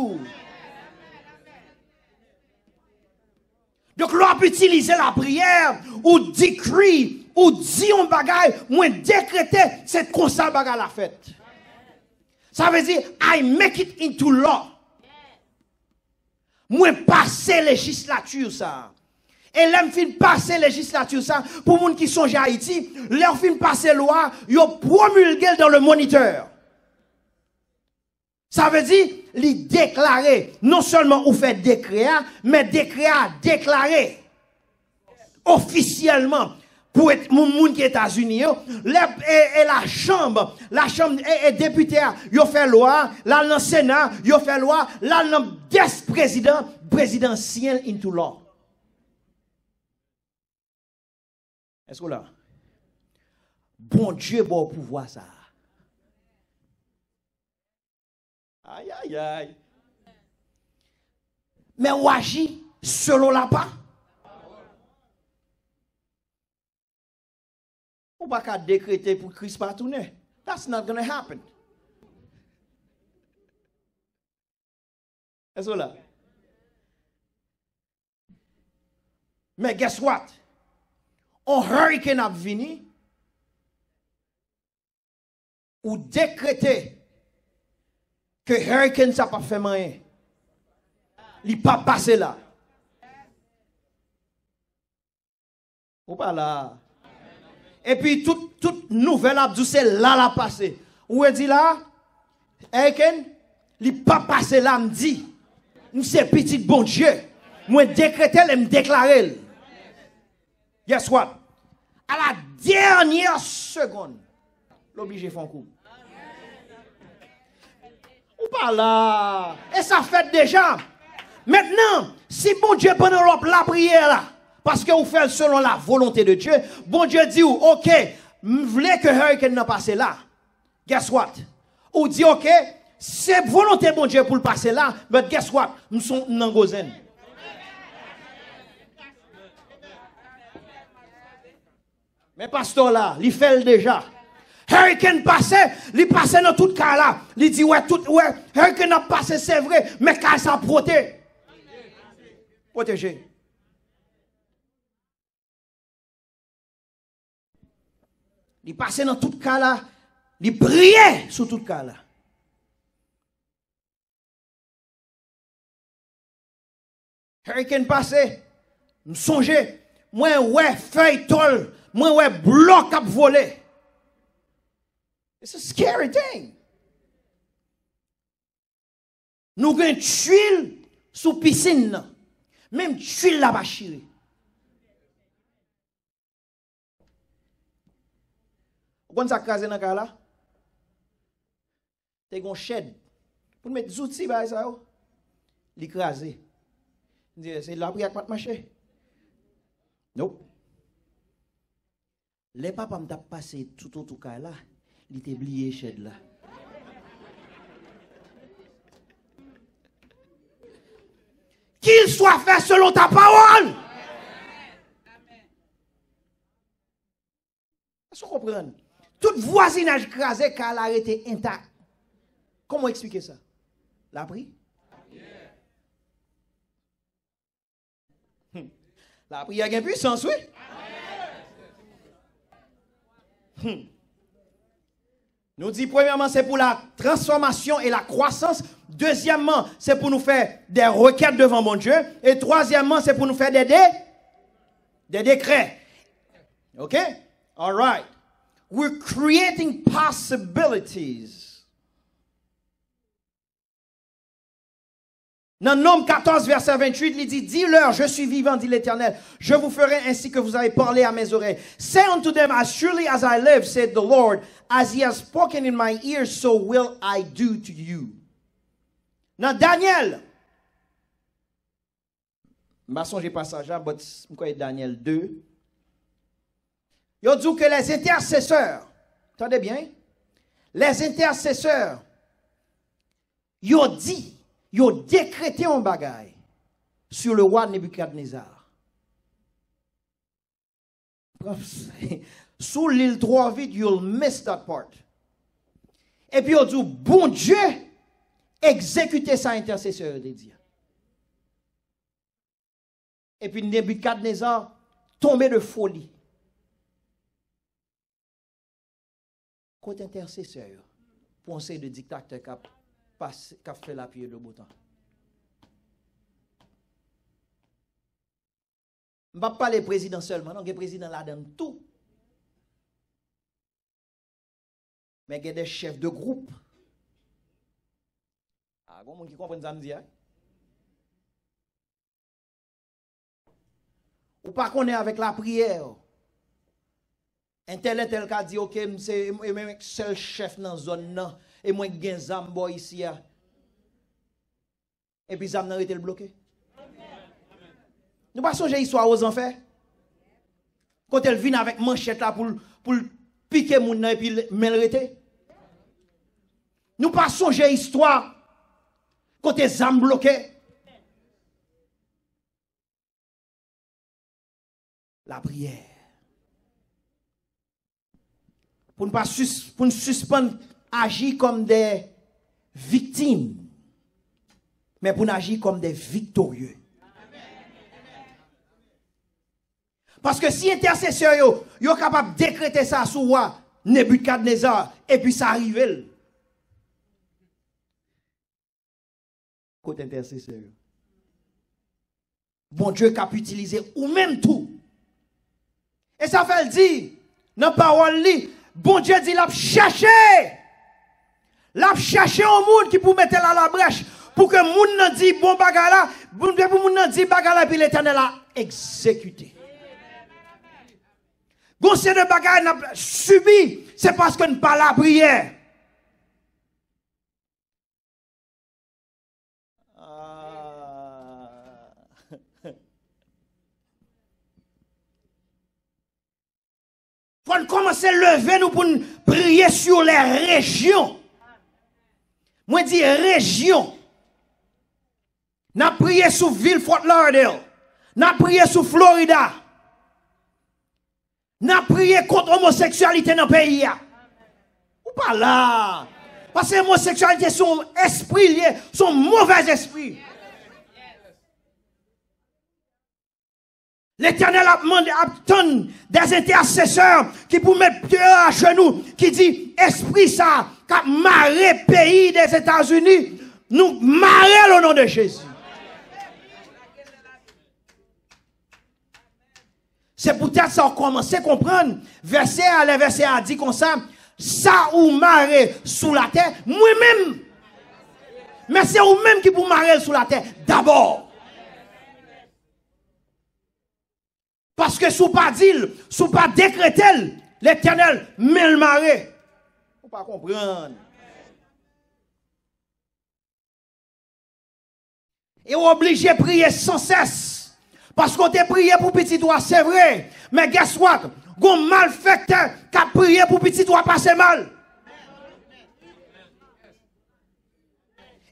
Donc, l'on peut utiliser la prière, ou decree, ou dire un bagay, ou décréter, c'est comme ça bagay la fête. Ça veut dire, I make it into law. Moi, passer législature, ça. Et l'homme fin passer législature, ça, pour les gens qui sont à Haïti, leur fin passer loi, ils promulgué dans le moniteur. Ça veut dire, les déclarer, non seulement ou fait décret, mais déclarer officiellement pour être mon monde qui est aux États-Unis, et la chambre est députée, il fait loi, là dans le Sénat, il fait loi, là dans le présidentiel into law. Est-ce que là? Bon Dieu, bon pouvoir ça. Aïe, aïe, aïe. Mais on agit selon la part. On ne va pas décréter pour Christ pas tourner. That's not going to happen. Est-ce que là? Mais guess what? Un hurricane a venu ou décréter que hurricane ça pas fait rien. Il n'est pas passé là. Ou pas là. Et puis toute nouvelle abdou c'est là la passé. Où est dit là? Hurricane, il n'est pas passé là, me dit. Nous c'est petit bon Dieu. Moi décréter et me déclarer. Guess what? À la dernière seconde, l'obligé font coup. Ou pas là. Et ça fait déjà. Maintenant, si bon Dieu pendant la prière là, parce que vous faites selon la volonté de Dieu, bon Dieu dit, ok, vous voulez que hurricane n'a passé là. Guess what? Ou dit, ok, c'est volonté bon Dieu pour le passer là, mais guess what? Nous sommes dans gozen. Mais pasteur là, il fait déjà. Hurricane passé, il passe dans tout cas là. Il dit, ouais, hurricane a passé, c'est vrai, mais quand ça proté. protéger. Il passait dans tout cas là, il priait sur tout cas là. Hurricane passé, me songez, moi ouais feuille tol, moi ouais bloc à voler. It's a scary thing. Nous avons une tuile sous piscine, même tuile là-bas chiri. Quand ça crase dans le là, tu as un shed. Pour mettre des outils, l'écraser. C'est la prière qui va marcher. Non. Les papas m'ont passé tout au cas là, il était oublié shed là. Qu'il soit fait selon ta parole. Est-ce que vous comprenez? Tout voisinage crasé car elle a été intact. Comment expliquer ça? La prière. La prière a une puissance, oui. Nous dit premièrement, c'est pour la transformation et la croissance. Deuxièmement, c'est pour nous faire des requêtes devant mon Dieu. Et troisièmement, c'est pour nous faire des décrets. OK? All right. We're creating possibilities. Dans Nombre 14, verset 28, il dit, dis-leur, je suis vivant, dit l'Éternel. Je vous ferai ainsi que vous avez parlé à mes oreilles. Say unto them, as surely as I live, said the Lord, as he has spoken in my ears, so will I do to you. Dans Daniel, je ne sais pas passage là, mais je Daniel 2. Il dit que les intercesseurs, attendez bien, les intercesseurs, ils ont dit, ils ont décrété un bagage sur le roi Nebuchadnezzar. Sous l'île 3 vide, you'll miss that part. Et puis ils ont dit, bon Dieu, exécutez sa intercesseur de Dieu. Et puis Nebuchadnezzar tombé de folie. Côté intercesseur, pensée de dictateur qui a fait la pied de bouton. Je ne vais pas parler président seulement, non, il y a président là-dedans tout. Mais il y a des chefs de groupe. Ah, il y a des gens qui comprennent ça me dire. Ou pas qu'on est avec la prière. Un tel qui a dit, ok, c'est le seul chef dans la zone, et moi, j'ai un zambo ici. Et puis, Zam n'a été bloqué. Nous ne passons pas l'histoire aux enfers. Quand elle vient avec manchette là pour piquer mon et puis m'arrêter. Nous passons l'histoire quand elle Zam bloqué. La prière. Pour ne pas suspendre, agir comme des victimes, mais pour agir comme des victorieux. Parce que si intercesseur yo capable de décréter ça sur roi Nebuchadnezzar et puis ça arrive. Côté intercesseur. Bon Dieu cap utiliser ou même tout. Et ça fait le dire dans parole li, bon Dieu dit l'a chercher un monde qui pour mettre là la brèche pour que moun nan dit bon bagala là, pour moun nan dit bagala puis l'Éternel a exécuté. Gon c'est de bagay n'a subi, c'est parce que nous pas la prière. Faut commencer à lever nous pour nous prier sur les régions. Moi dis région. N'a prié sur ville Fort Lauderdale. N'a prié sur Florida. N'a prié contre l'homosexualité dans le pays. Ou pas là. Parce que l'homosexualité sont esprit lié, sont mauvais esprits. L'Éternel a demandé des intercesseurs qui pour mettre Dieu à genoux, qui dit, esprit ça, qui a marré pays des États-Unis, nous marrer au nom de Jésus. C'est peut-être ça qu'on commence à comprendre. Verset a dit comme ça, ça ou marrer sous la terre, moi-même. Mais c'est vous-même qui pour marrer sous la terre, d'abord. Parce que sous pas dit, sous pas décrété, l'Éternel met le marée. Faut pas comprendre. Et on est obligé de prier sans cesse. Parce qu'on t'a prié pour petit doigt, c'est vrai. Mais guess what? Un malfaiteur qui a prié pour petit doigt passer mal.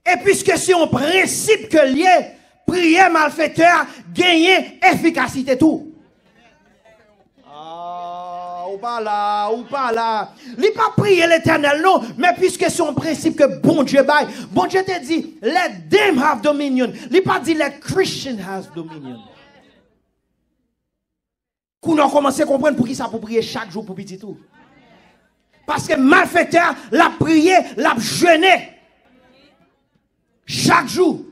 Et puisque c'est un principe que lié, prier malfaiteur, gagner efficacité tout. Ou pas là. Il n'est pas prier l'Éternel, non, mais puisque c'est un principe que bon Dieu baille, bon Dieu te dit, let them have dominion. Il n'est pas dit, let Christian have dominion. Qu'on a commencé à comprendre pour qui ça pour prier chaque jour pour petit tout. Parce que malfaiteur, la prié, la jeûné. Chaque jour.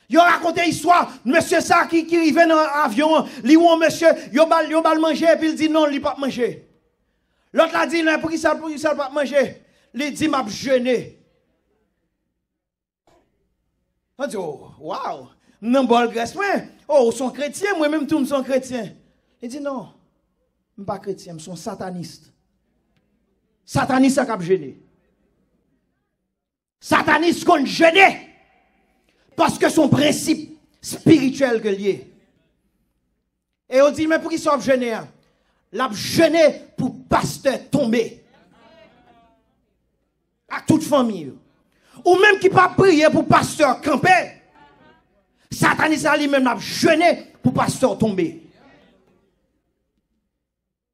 Yo raconté histoire, monsieur ça qui arrivait dans l'avion, li ou monsieur, yo bal manger et puis il dit non, il pas manger. L'autre l'a dit non, pour qui ça pas manger. Il dit m'a jeûné. On dit oh, waouh, non bol graisse moi. Oh, sont chrétiens, moi même tout me sont chrétiens. Il dit non, je ne suis pas chrétien, je suis sataniste. Sataniste qui a jeûné. Sataniste qu'on jeûné. Parce que son principe spirituel que lié. Et on dit, mais pour qui sont jeûné? L'a jeûné pour pasteur tomber. À toute famille. Ou même qui pas prier pour pasteur camper. Sataniste lui-même l'a jeûné pour pasteur tomber.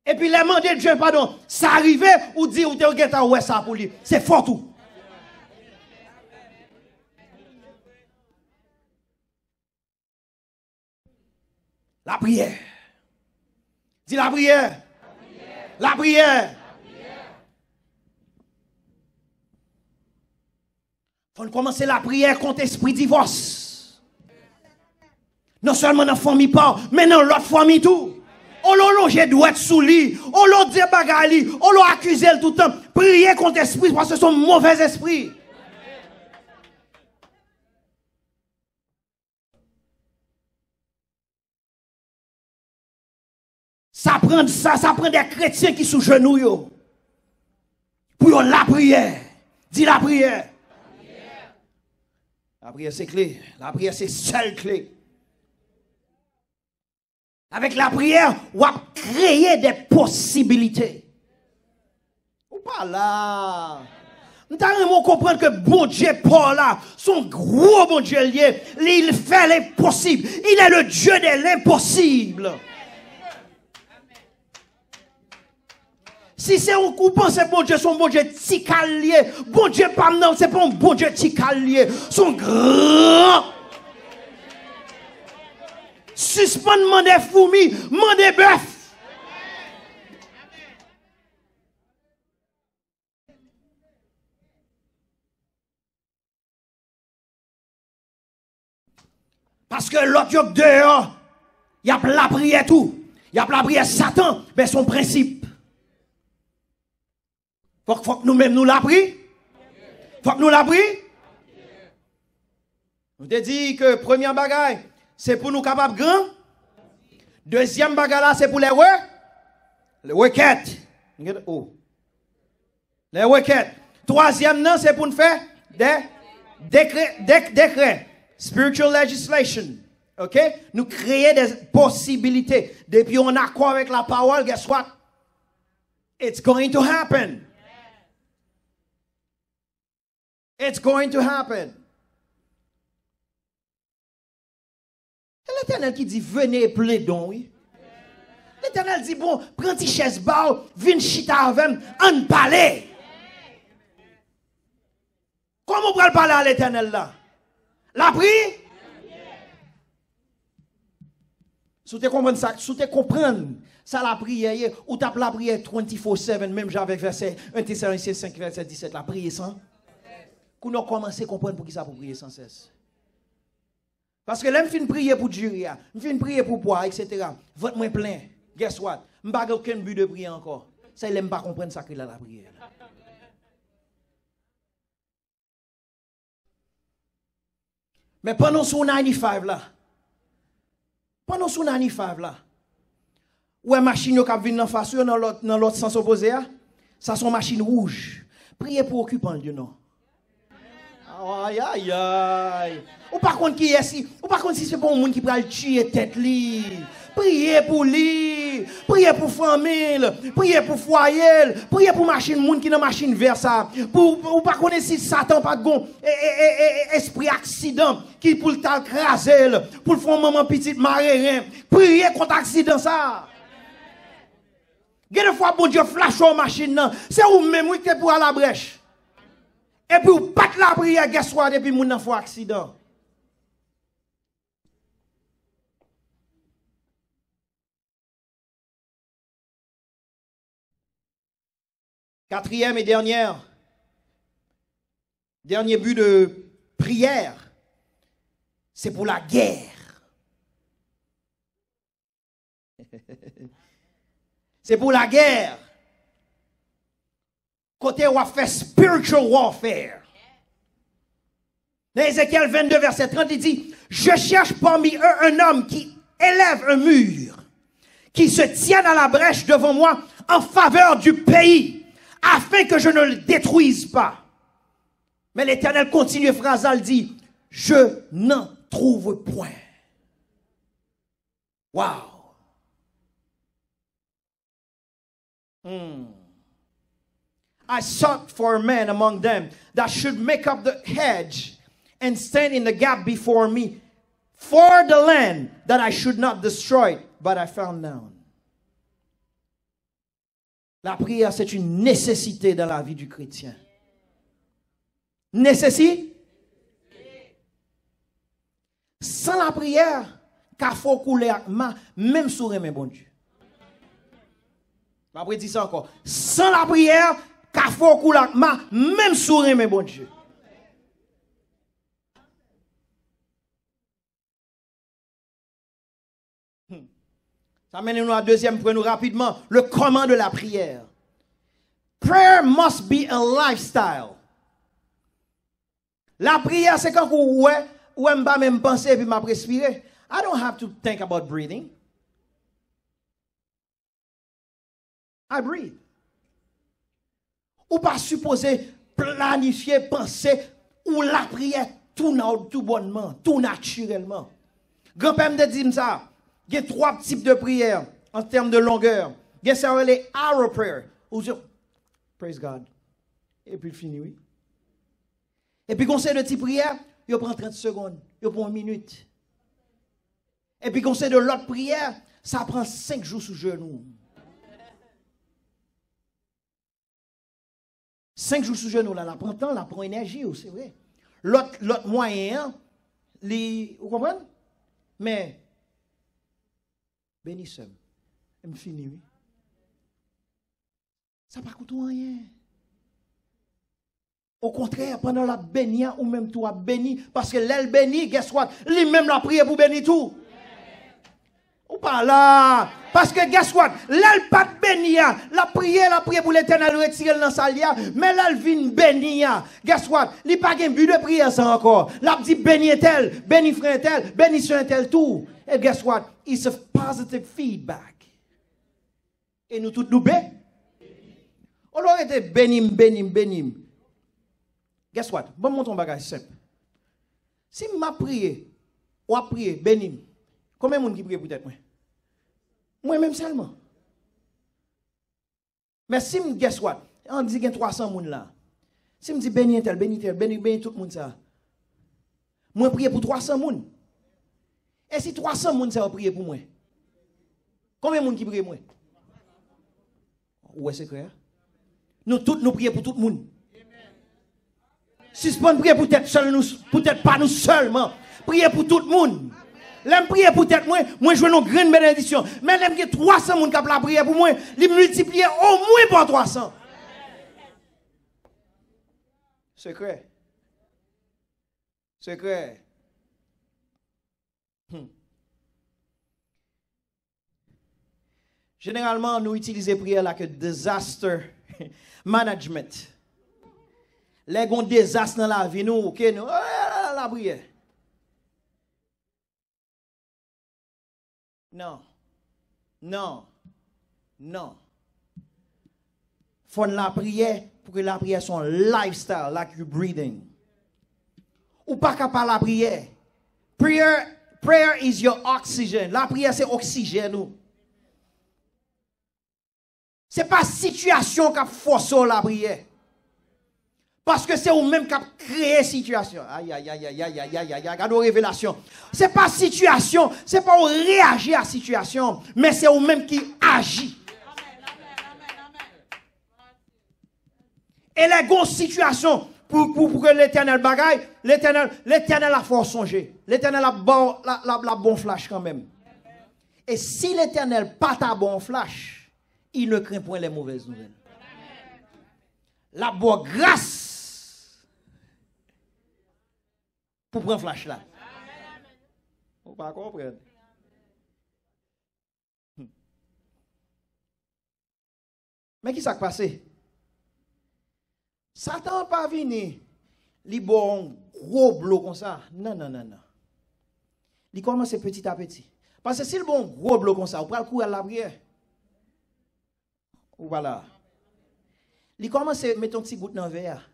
Et puis les demander Dieu pardon, ça arrivait ou dit ou te ouais ça pour lui. C'est fort tout. La prière. Dis la prière. La prière. Faut commencer la prière contre esprit divorce. Non seulement dans la famille pas, mais dans l'autre famille tout. On l'a longé doit être sous lit, on l'a dit bagali, on l'a accusé tout le temps. Prier contre esprit parce que c'est un mauvais esprit. Ça prend des chrétiens qui sont genoux yo. Pour la prière. Dis la prière. La prière c'est clé. La prière c'est seule clé. Avec la prière, on va créer des possibilités. Ou pas là. Nous devons comprendre que bon Dieu, Paul là, son gros bon Dieu lié, il fait l'impossible. Il est le Dieu de l'impossible. Si c'est un coup, pensez bon Dieu, son bon Dieu ticalier. Bon Dieu, pas non, c'est pas un bon Dieu ticalier. Son grand. Suspendement des fourmis, des bœufs. Parce que l'autre dehors, il y a la prière tout. Il y a la prière Satan, mais son principe. Faut que nous-mêmes nous la prions. Faut que nous la prions. On te dit que première bagaille, c'est pour nous capables grand. Deuxième bagarre là, c'est pour les requêtes. Oh. Les requêtes. Troisième non, c'est pour nous faire des décrets. Spiritual legislation. OK? Nous créer des possibilités. Depuis on a accord avec la parole, guess what? It's going to happen. It's going to happen. L'Éternel qui dit, venez plaidons, oui. L'Éternel dit, bon, prends tes chaises bas, viens chita avec, en parler. Comment on peut parler à l'Éternel là? La prière? Si tu comprends ça, si tu comprends ça la prière, ou tu as la prière 24/7, même j'avais verset 1 Thessaloniciens 5, verset 17, la prière sans. Qu'on a commencé à comprendre pour qui ça pour prier sans cesse. Parce que là, je finis prier pour jurer, je finis prier pour boire, etc. Votre moins plein. Guess what? Je n'ai pas aucun but de prier encore. Ça, il n'aime pas comprendre ça que là, la prière. Mais pendant son 95 là, où est machine qui vient en face, dans l'autre sens opposé, ça sont machines rouges. Priez pour occupant Dieu, non. Aïe, aïe, aïe. Ou par contre, qui est si? Ou par contre, si c'est pour un monde qui peut le tuer tête li. Priez pour lui, priez pour famille, priez pour foyer, priez pour machine monde qui dans machine vers ça. Ou par contre, si Satan pas de gon esprit accident qui pour le craser, pour le faire maman petite marin, priez contre accident ça. Des fois, bon Dieu flash aux machines, c'est ou même qui pour à la brèche. Et puis, vous battez la prière, guess what, depuis mon enfant accident. Quatrième et dernier but de prière, c'est pour la guerre. C'est pour la guerre. Côté où on fait spiritual warfare. Dans Ézéchiel 22, verset 30, il dit, je cherche parmi eux un homme qui élève un mur, qui se tienne à la brèche devant moi en faveur du pays, afin que je ne le détruise pas. Mais l'Éternel continue, phrase, elle dit, je n'en trouve point. Wow. I sought for a man among them that should make up the hedge and stand in the gap before me for the land that I should not destroy, but I found none. La prière, c'est une nécessité dans la vie du chrétien. Nécessité? Sans la prière, qu'il faut couler avec ma, même sur mes bon Dieu. Je vais dire ça encore. Sans la prière, qu'il faut couler avec ma, même sur mes bon Dieu. Ça mène nous à deuxième point, nous rapidement. Le comment de la prière. Prayer must be a lifestyle. La prière, c'est quand vous ouais, pas même penser et puis m'a respirer. I don't have to think about breathing. I breathe. Ou pas supposer planifier, penser, ou la prière tout bonnement, tout naturellement. Grand-père me dit ça. Il y a trois types de prières en termes de longueur. Il y a ça les hour prayer. Praise God. Et puis fini, oui. Et puis conseil de type prière, il prend 30 secondes, il prend 1 minute. Et puis conseil de l'autre prière, ça prend 5 jours sous genou. 5 jours sous genou, là, la prend temps, la prend énergie, c'est vrai. L'autre moyen, vous comprenez? Mais bénissez-moi. Je finis, oui. Ça ne coûte rien. Au contraire, pendant la bénia, ou même toi béni, parce que l'aile béni, guess what? Lui-même la prière pour bénir tout. Ou pas là. Parce que guess what? L'aile pas bénia, la prière pour l'éternel retirer dans sa lia, mais l'aile vient bénia. Guess what? Il n'y a pas de but de prière ça encore. L'a dit béni tel, béni frère tel, béni soeur tel tout. Et guess what? It's a positive feedback. Et nous tous nous bénis. On aurait été bénim. Guess what? Bon, mon bagage simple. Si m'a prié, ou a prié, bénim, combien de monde qui prie peut-être moi? Moi-même seulement. Mais si me guess what? On dit qu'il y a 300 personnes là. Si me dit béni tel, béni tout le monde ça. Moi prier pour 300 personnes. Et si 300 personnes ça prier pour moi? Combien de monde qui prie moi? Ouais, c'est clair. Nous tous nous prions pour tout le monde. Si ce n'est pas prier pour peut-être pas nous seulement, prier pour tout le monde. L'aime prier pour tête, moi je veux une grande bénédiction. Mais l'aime que 300 moun qui la prière pour moi, les multiplier au moins par 300. Secret. Secret. Généralement, nous utilisons prière là que disaster management. Les gens désastre dans la vie, nous, ok, nous, la prière. Non. Non. Non. Faut la prière pour que la prière soit un lifestyle, like you breathing. Ou pas capable la prière. Prayer is your oxygen. La prière, c'est oxygène, nous. Ce n'est pas situation qui force la prière. Parce que c'est vous-même qui créé situation. Aïe, aïe, aïe, aïe, aïe, aïe, aïe, aïe, regarde vos révélations. Ce n'est pas situation, ce n'est pas vous réagir à la situation, mais c'est vous-même qui agit. Et les grosses situations, pour que l'éternel bagaille, l'éternel a fort songer. L'éternel a bon flash quand même. Et si l'éternel pas ta bon flash, il ne craint point les mauvaises nouvelles. La bonne grâce pour prendre flash là. Vous ne pas comprendre. Mais qui s'est passé? Satan pas venu. Il bon gros bloc comme ça. Non, non, non, non. Il commence petit à petit. Parce que si le bon gros bloc comme ça, on prend le coup à la prière. Voilà. Il commence à mettre un petit goutte dans le verre.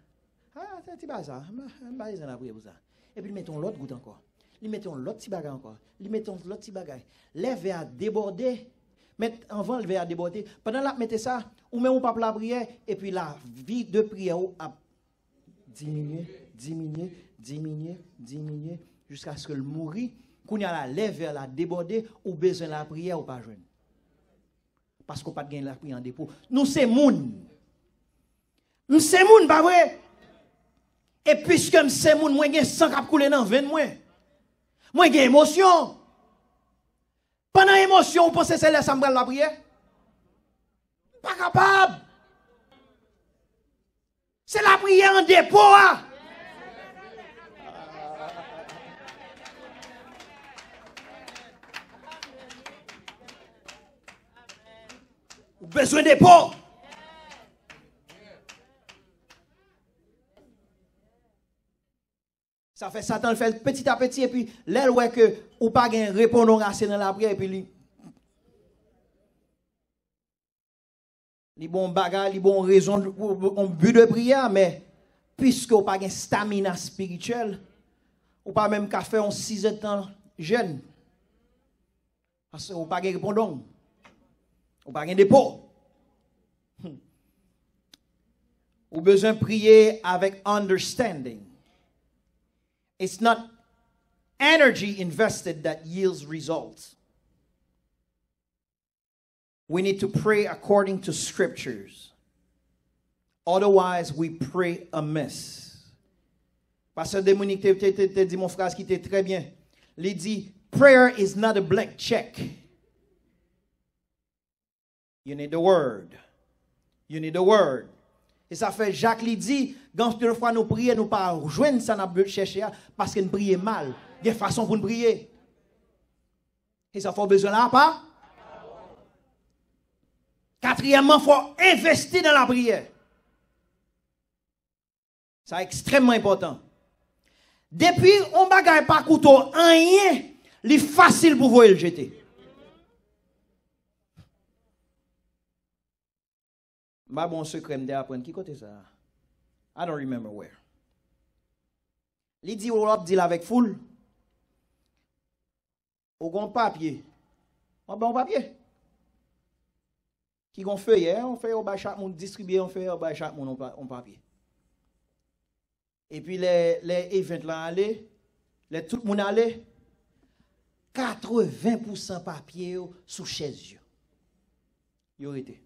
Ah, c'est un petit bazar. Je la prière pour ça. Et puis, mettons l'autre goutte encore. Il mettons l'autre petit bagage encore. Il mettons l'autre petit bagage. Les verres débordés. Mettre avant le verre débordé. Pendant la mettez ça, ou même on pas la prière. Et puis la vie de prière a diminué, diminué, diminué, diminué. Jusqu'à ce que le mourir. Quand il y a la lèvre vers la débordée, ou besoin de la prière ou pas jeune. Parce qu'on n'a pas de la prière en dépôt. Nous, c'est moun. Nous, c'est moun, pas vrai? Et puisque nous, c'est moun, moi, j'ai sang qui coule dans le veine, moi, j'ai émotion. Pendant l'émotion, vous pensez que c'est la prière? Pas capable. C'est la prière en dépôt. Hein? Besoin de dépôt. Ça fait Satan le fait petit à petit et puis l'aile ouais que ou pas gain répondre assez dans la prière et puis li bon bagage, li bon raison on but de prière mais puisque ou pas gain stamina spirituel ou pas même qu'à faire en 6 ans de temps jeune parce que ou pas gain répondre. Ou pas de dépôt. Ou besoin de prier avec understanding. It's not energy invested that yields results. We need to pray according to scriptures. Otherwise, we pray amiss. Pasteur Dominique te dit mon phrase qui était très bien. Il dit, prayer is not a blank check. You need the word. You need the word. Et ça fait Jacques lui dit, quand une fois nous prions, nous pas rejoindre ça n'a chercher parce que nous prions mal. Il y a une façon pour nous prier. Et ça fait besoin là pas. Quatrièmement, il faut investir dans la prière. C'est extrêmement important. Depuis on bagaille pas couteau rien, il facile pour vous le jeter. Ma bon secret me apprendre qui côté ça. I don't remember where. Il dit ou dit avec foule. Au gon papier. On bon papier. Qui gon feuille, on fait au bas chaque monde distribuer, on fait au bas chaque monde on papier. Et puis les events là aller, tout le monde aller 80% papier sous chaise yo. Yo été.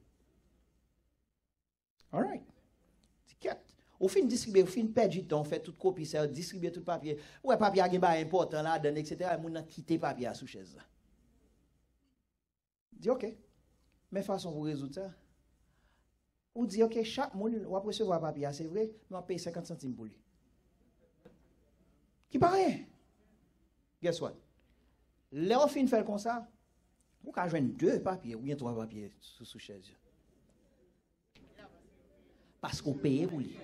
All right. Ticket. Ou fin distribuer, ou fin perdre du temps, fait tout copie, ça distribuer tout papier. Ouais, papier a un pas important là, donne, etc. Moun a quitté papier à sous chaise. Dit OK. Mais façon pour résoudre ça. Ou dit OK, chaque monde va recevoir papier, c'est vrai, mais on paye 50 centimes pour lui. Qui paraît? Guess what? Là, on fin faire comme ça. Vous pouvez joindre 2 papiers ou bien 3 papiers sous chaise. Parce qu'on paye pour lui.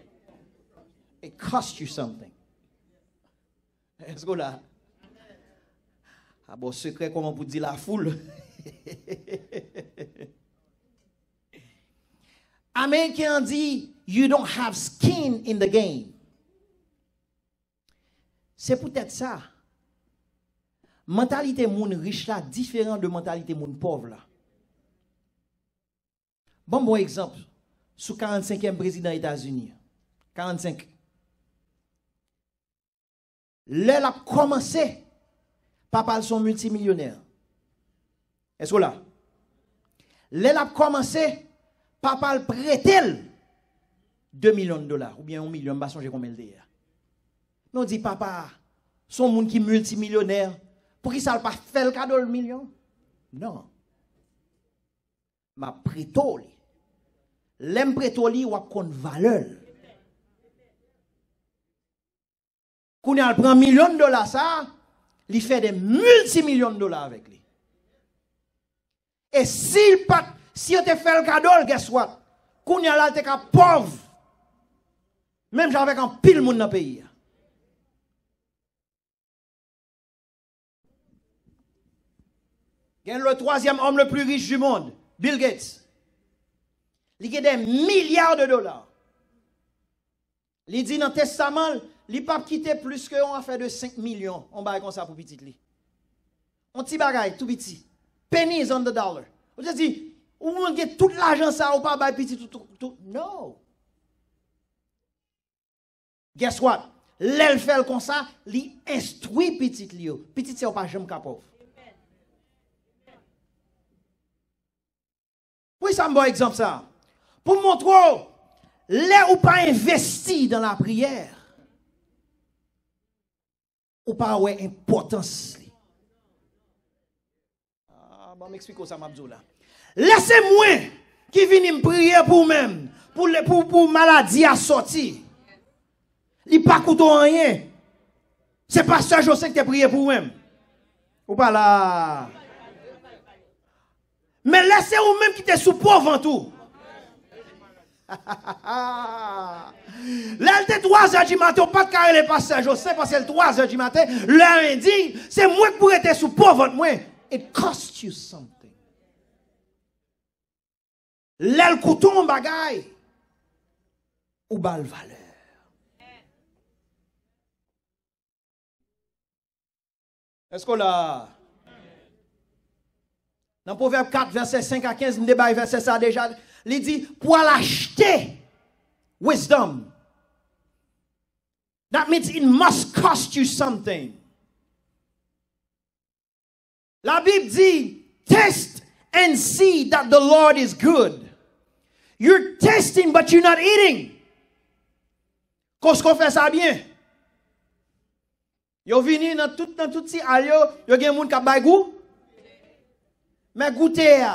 It costs you something. Est-ce que là? Ah bon, secret, comment vous dire la foule? Américain dit, you don't have skin in the game. C'est peut-être ça. Mentalité moun riche là, différent de mentalité moun pauvre là. Bon exemple, sous 45e président des États-Unis. 45. Là, a commencé, papa son multimillionnaire. Est-ce que là? Là, a commencé, papa prêtait 2 millions de dollars, ou bien 1 million, je ne sais pas combien de dollars. Mais on dit, papa, son monde qui est multimillionnaire, pour qui ça ne pas fait le cadeau le million? Non. Ma prêto li. L'aime prêto li, ou a kon valeur. Quand il prend $1 million, ça, il fait des multimillions de dollars avec lui. Et si on te fait le cadeau, guess what? Quand il a là, pauvre. Même avec un pile monde dans le pays. Il y a le 3e homme le plus riche du monde, Bill Gates. Il a des milliards de dollars. Il dit dans le testament, il n'a pas quitté plus qu'on a fait de 5 millions. On va comme ça pour petit li. On petit bagaille, tout petit. Pennies on the dollar. On se dit, ou on get tout l'argent ça, ou pas petit tout. No. Guess what? L'elle fait comme ça, il instruit petit li. Petit c'est pas jamais capable. Oui, ça me bon exemple ça. Pour montrer, là ou pas investi dans la prière, ou pas ouais importance. Ah, bon, m'explique ça, Mabdou là. Laissez-moi qui vienne me prier pour même, pour maladie à sortir. Il pas coûte rien. C'est pasteur José qui te prié pour même. Ou pas là. Mais laissez-vous même qui te sous pauvre en tout. Là, il était 3 heures du matin, on pas de carré les pasteurs José, parce que c'est 3 heures du matin, l'heure dit, c'est moi qui pourrais être sous pauvre, moi. It costs you something. Là, le couteau en bagaille, ou bas le valeur. Est-ce qu'on l'a? Dans Proverbe 4, verset 5 à 15, je débat verset ça déjà. Il dit, pour l'acheter, wisdom. That means it must cost you something. La Bible dit, taste and see that the Lord is good. You're tasting, but you're not eating. Qu'est-ce qu'on fait ça bien? Yo vini dans tout si alio, yo gen moun ka bay goût. Mais goûter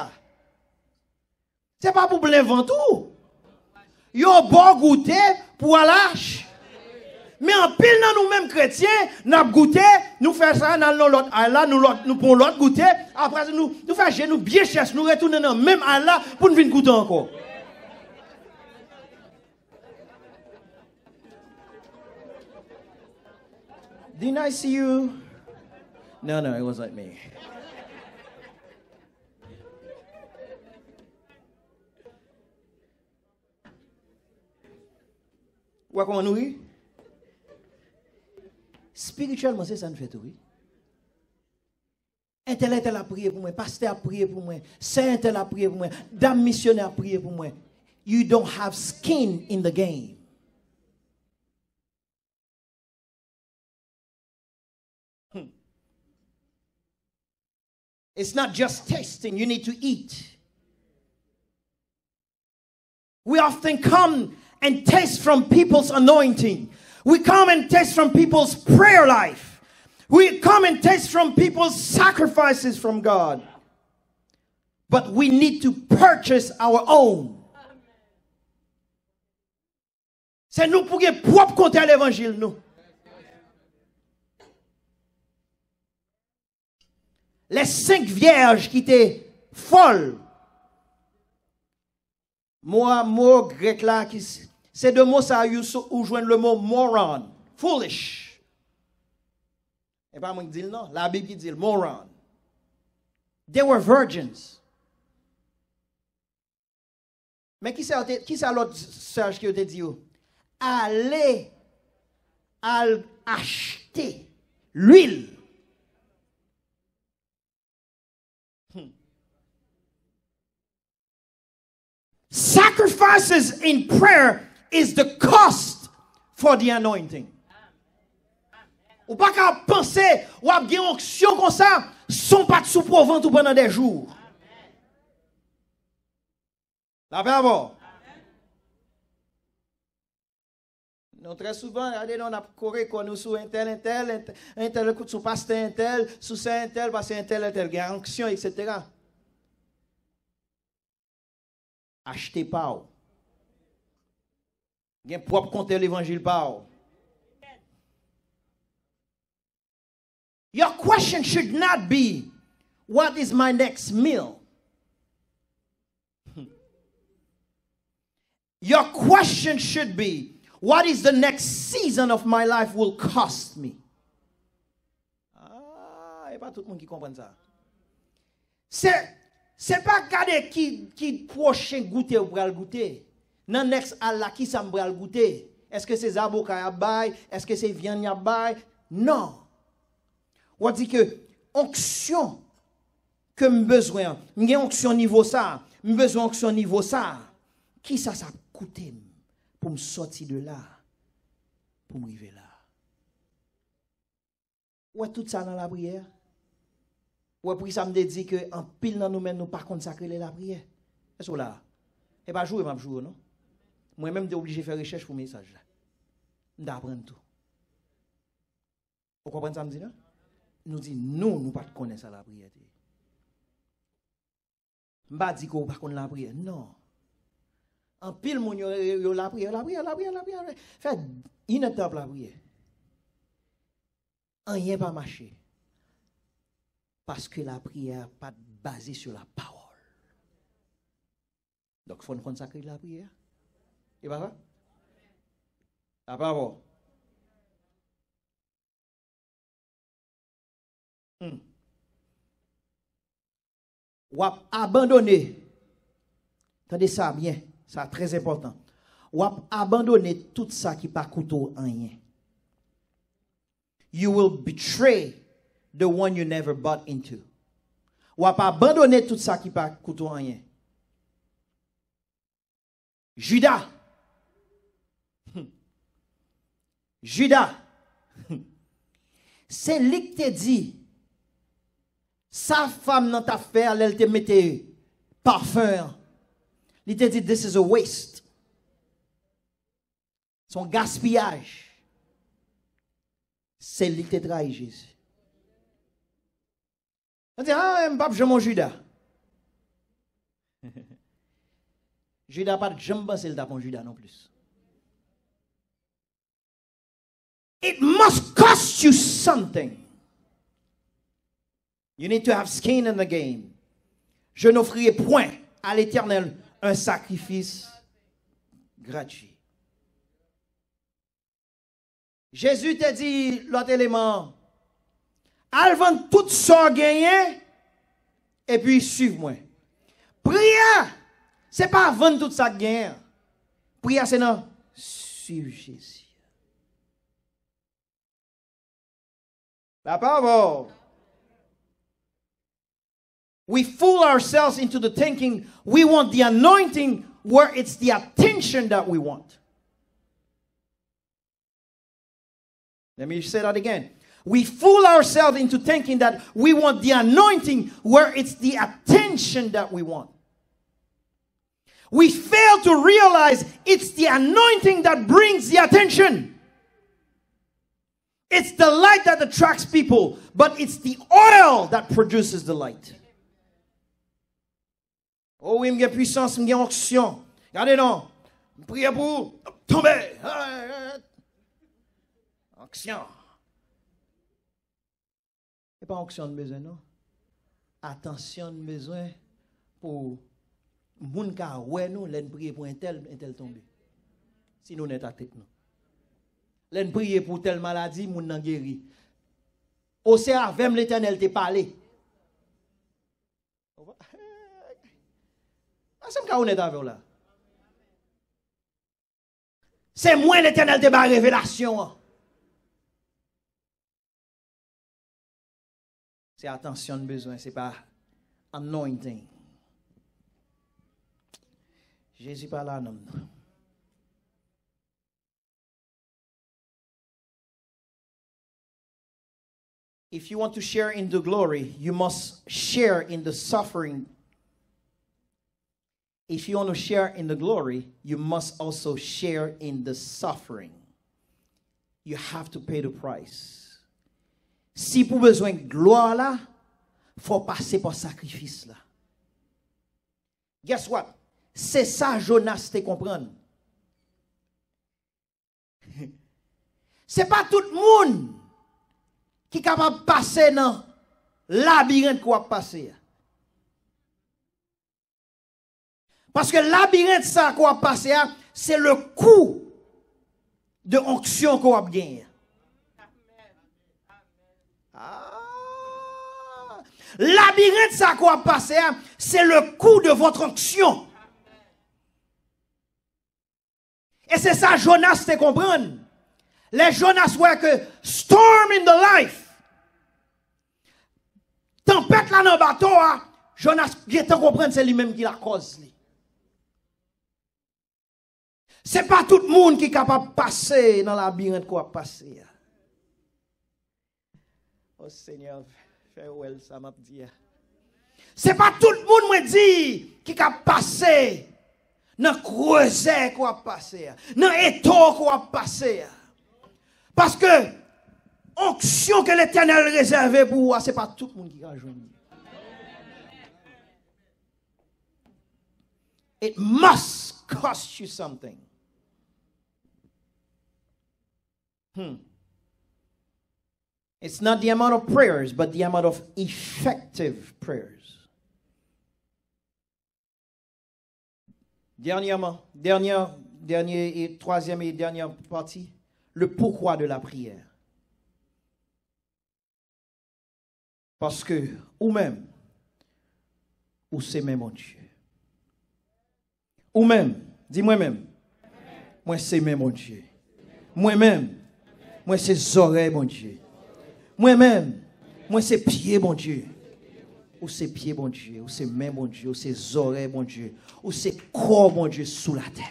c'est pas pour l'inventou. Yo bon goûter pour lâche. Mais en pile dans nous-mêmes chrétiens, n'a goûté, nous faisons ça dans l'autre là, nous prenons l'autre goûter, après nous faisons nous bien chercher, nous retournons dans même là pour nous venir goûter encore. Didn't I see you? No, it wasn't me. Ou comment nous oui? Spirituellement, c'est ça nous fait tout, oui. Intellectuel a prié pour moi, pasteur a prié pour moi, saint a prié pour moi, dame missionnaire a prié pour moi. You don't have skin in the game. It's not just tasting, you need to eat. We often come and taste from people's anointing. We come and taste from people's prayer life. We come and taste from people's sacrifices from God. But we need to purchase our own. C'est nous pour gagner propre compter l'évangile nous. Les 5 vierges qui étaient folles. Mot grec là, c'est deux mots ça où joindre le mot moron, foolish. Et pas moi qui dis non, la Bible qui dit moron. They were virgins. Mais qui c'est l'autre sage qui a dit? Allez acheter l'huile. Sacrifices in prayer is the cost for the anointing. Ou pas qu'à penser ou à gagner onction comme ça, sont pas de sous pour vendre pendant des jours. La paix avant. Nous très souvent, regardez, on a coré quoi nous sous un tel coup sous pasteur un tel, sous ça un tel, parce un tel, gain onction, etc. Achetez pas. Gen propre compter l'évangile pas. Your question should not be, what is my next meal? Your question should be, what is the next season of my life will cost me? Ah, et pas tout le monde qui comprend ça. C'est pas garder qui prochain goûter ou pral goûter. Nan next Allah qui ça m'bral goûter. Est-ce que c'est zaboka à bail? Est-ce que c'est viande à bail? Non. On dit que onction que me besoin, m'gen onction niveau ça, me besoin onction niveau ça. Qui ça coûter pour me sortir de là, pour me arriver là? Ouais tout ça dans la prière. Ouais pour ça me dit que en pile dans nous-mêmes nous pas consacrer la prière. Est-ce que là? Et pas jouer, m'a jouer non? Moi-même t'es obligé de faire recherche pour message là. D'apprendre tout. Vous comprenez ça me dit là? Nous dit nous pas connaître ça la prière. M'pa dit qu'on pas connaître la prière. Non. En pile mon yo la prière. Fait une étape la prière. Rien pas marché. Parce que la prière pas basée sur la parole. Donc il faut nous consacrer la prière. Et pas ça? La parole. Ou abandonner. Attendez ça bien, ça très important. Ou abandonner tout ça qui pas couteau en rien. You will betray the one you never bought into. Ou abandonner tout ça qui pas couteau en rien. Judas. Judas. C'est lui qui te dit. Sa femme dans ta affaire, elle te mettait parfum. Il te dit, this is a waste. Son gaspillage. C'est lui qui te trahit Jésus. On dit, ah, m'pap, je mon Judas. Judas pas de jambe penser le tapon Judas non plus. It must cost you something. You need to have skin in the game. Je n'offrirai point à l'Éternel un sacrifice gratuit. Jésus t'a dit l'autre élément. Al vendre tout ça gagné et puis suive-moi. Prière, c'est pas vendre tout ça gagné. Prière, c'est non. Suivre Jésus. La parole. We fool ourselves into the thinking we want the anointing where it's the attention that we want. Let me say that again. We fool ourselves into thinking that we want the anointing where it's the attention that we want. we fail to realize it's the anointing that brings the attention. It's the light that attracts people, but it's the oil that produces the light. Oh oui, m'gen puissance, m'gen onction. Regardez non. Priez pour tomber. Onction. Et pas onction de besoin, non? Attention de besoin pour moun ka ouais nous, l'en prier pour un tel tomber. Si nous n'est à tête nous. L'en prier pour telle maladie, moun nan guéri. Au c'est avec l'Éternel te parler. C'est moi l'Éternel te ba révélation. C'est attention de besoin, c'est pas anointing. Jésus pas là non. If you want to share in the glory, you must share in the suffering. If you want to share in the glory, you must also share in the suffering. You have to pay the price. Si pour besoin de gloire là, faut passer par sacrifice là. Guess what? C'est ça Jonas te comprendre. C'est pas tout le monde qui est capable de passer dans le labyrinthe qu'on va passer. Parce que le labyrinthe ça qu'on va passer, c'est le coup de onction qu'on va gagner. Labyrinthe ça qu'on va passer, c'est le coup de votre onction. Et c'est ça Jonas te comprendre. Les Jonas voient que storm in the life. Tempête là dans le bateau, Jonas vient te comprendre, c'est lui-même qui la cause. C'est pas tout le monde qui est capable de passer dans la labyrinthe qu'on va passer. Oh Seigneur, farewell, ça m'a dit. C'est pas tout le monde me dit qui est capable de passer dans le creuset qu'on va passer, dans l'étau qu'on va passer. Parce que onction que l'Éternel réservé pour vous, c'est pas tout le monde qui va joindre. It must cost you something. It's not the amount of prayers, but the amount of effective prayers. Dernier et troisième et dernière partie, le pourquoi de la prière. Parce que, ou même, ou c'est même mon Dieu. Ou même, dis-moi même, moi c'est même mon Dieu. Moi-même, moi c'est oreilles mon Dieu. Moi-même, moi c'est pieds mon Dieu. Ou c'est pieds mon Dieu, ou c'est mains mon Dieu, ou c'est oreilles mon Dieu, ou c'est corps mon Dieu sous la terre.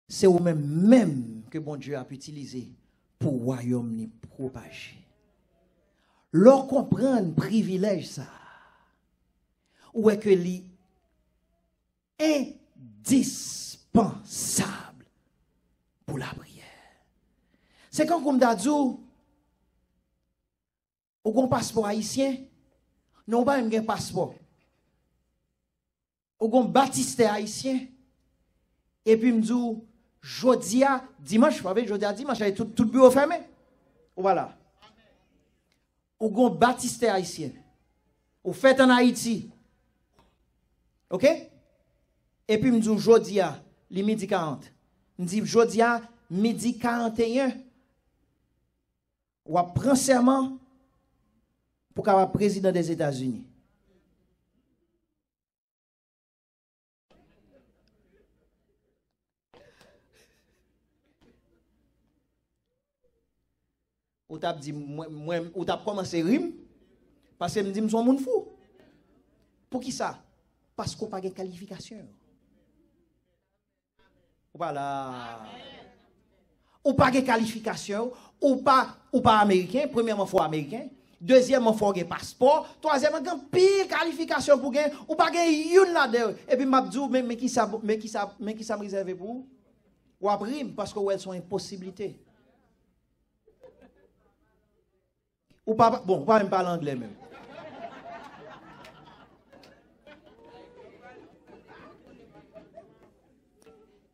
C'est ou même que mon Dieu a pu utiliser pour le royaume ni propager. Leur comprendre privilège ça. Ou est que li indispensable pour la prière. C'est quand comme d'adou ou un passeport haïtien, non pas un passeport. Ou un baptiste haïtien et puis m'dou jodia dimanche, pas jodia dimanche tout bureau fermé. Voilà. Ou un baptiste haïtien. Ou fait en Haïti. OK? Et puis m'dou jodia li midi 40. M'di jodia midi 41. Ou à prendre serment pour qu'il soit président des États-Unis. Ou t'as dit, ou t'as commencé rime, parce que me dit, je suis un monde fou. Pour qui ça? Parce qu'on n'a pas de qualification. Voilà. Ou pas de qualification, ou pas américain, premièrement, faut américain, Deuxièmement, il faut un passeport. Troisièmement, il y a pile qualification pour gagner. Ou pas gagner une là-dedans. Et puis, m'a dit, mais qui ça me réserve pour vous? Ou après, parce que elles sont impossibilités. Ou pas, bon, pas même parler anglais même.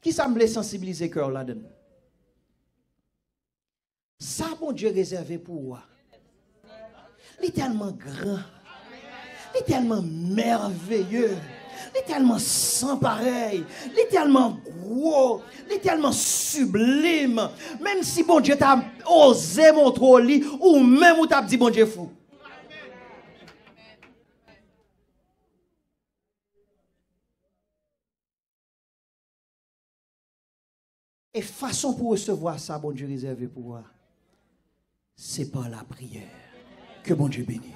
Qui semble sensibiliser cœur là-dedans? Ça, bon Dieu réservé pour moi. Il est tellement grand. Il est tellement merveilleux. Il est tellement sans pareil. Il est tellement gros. Il est tellement sublime. Même si bon Dieu t'a osé montrer au lit, ou même où t'a dit bon Dieu fou. Et façon pour recevoir ça, bon Dieu réservé pour moi, c'est par la prière. Que bon Dieu bénisse.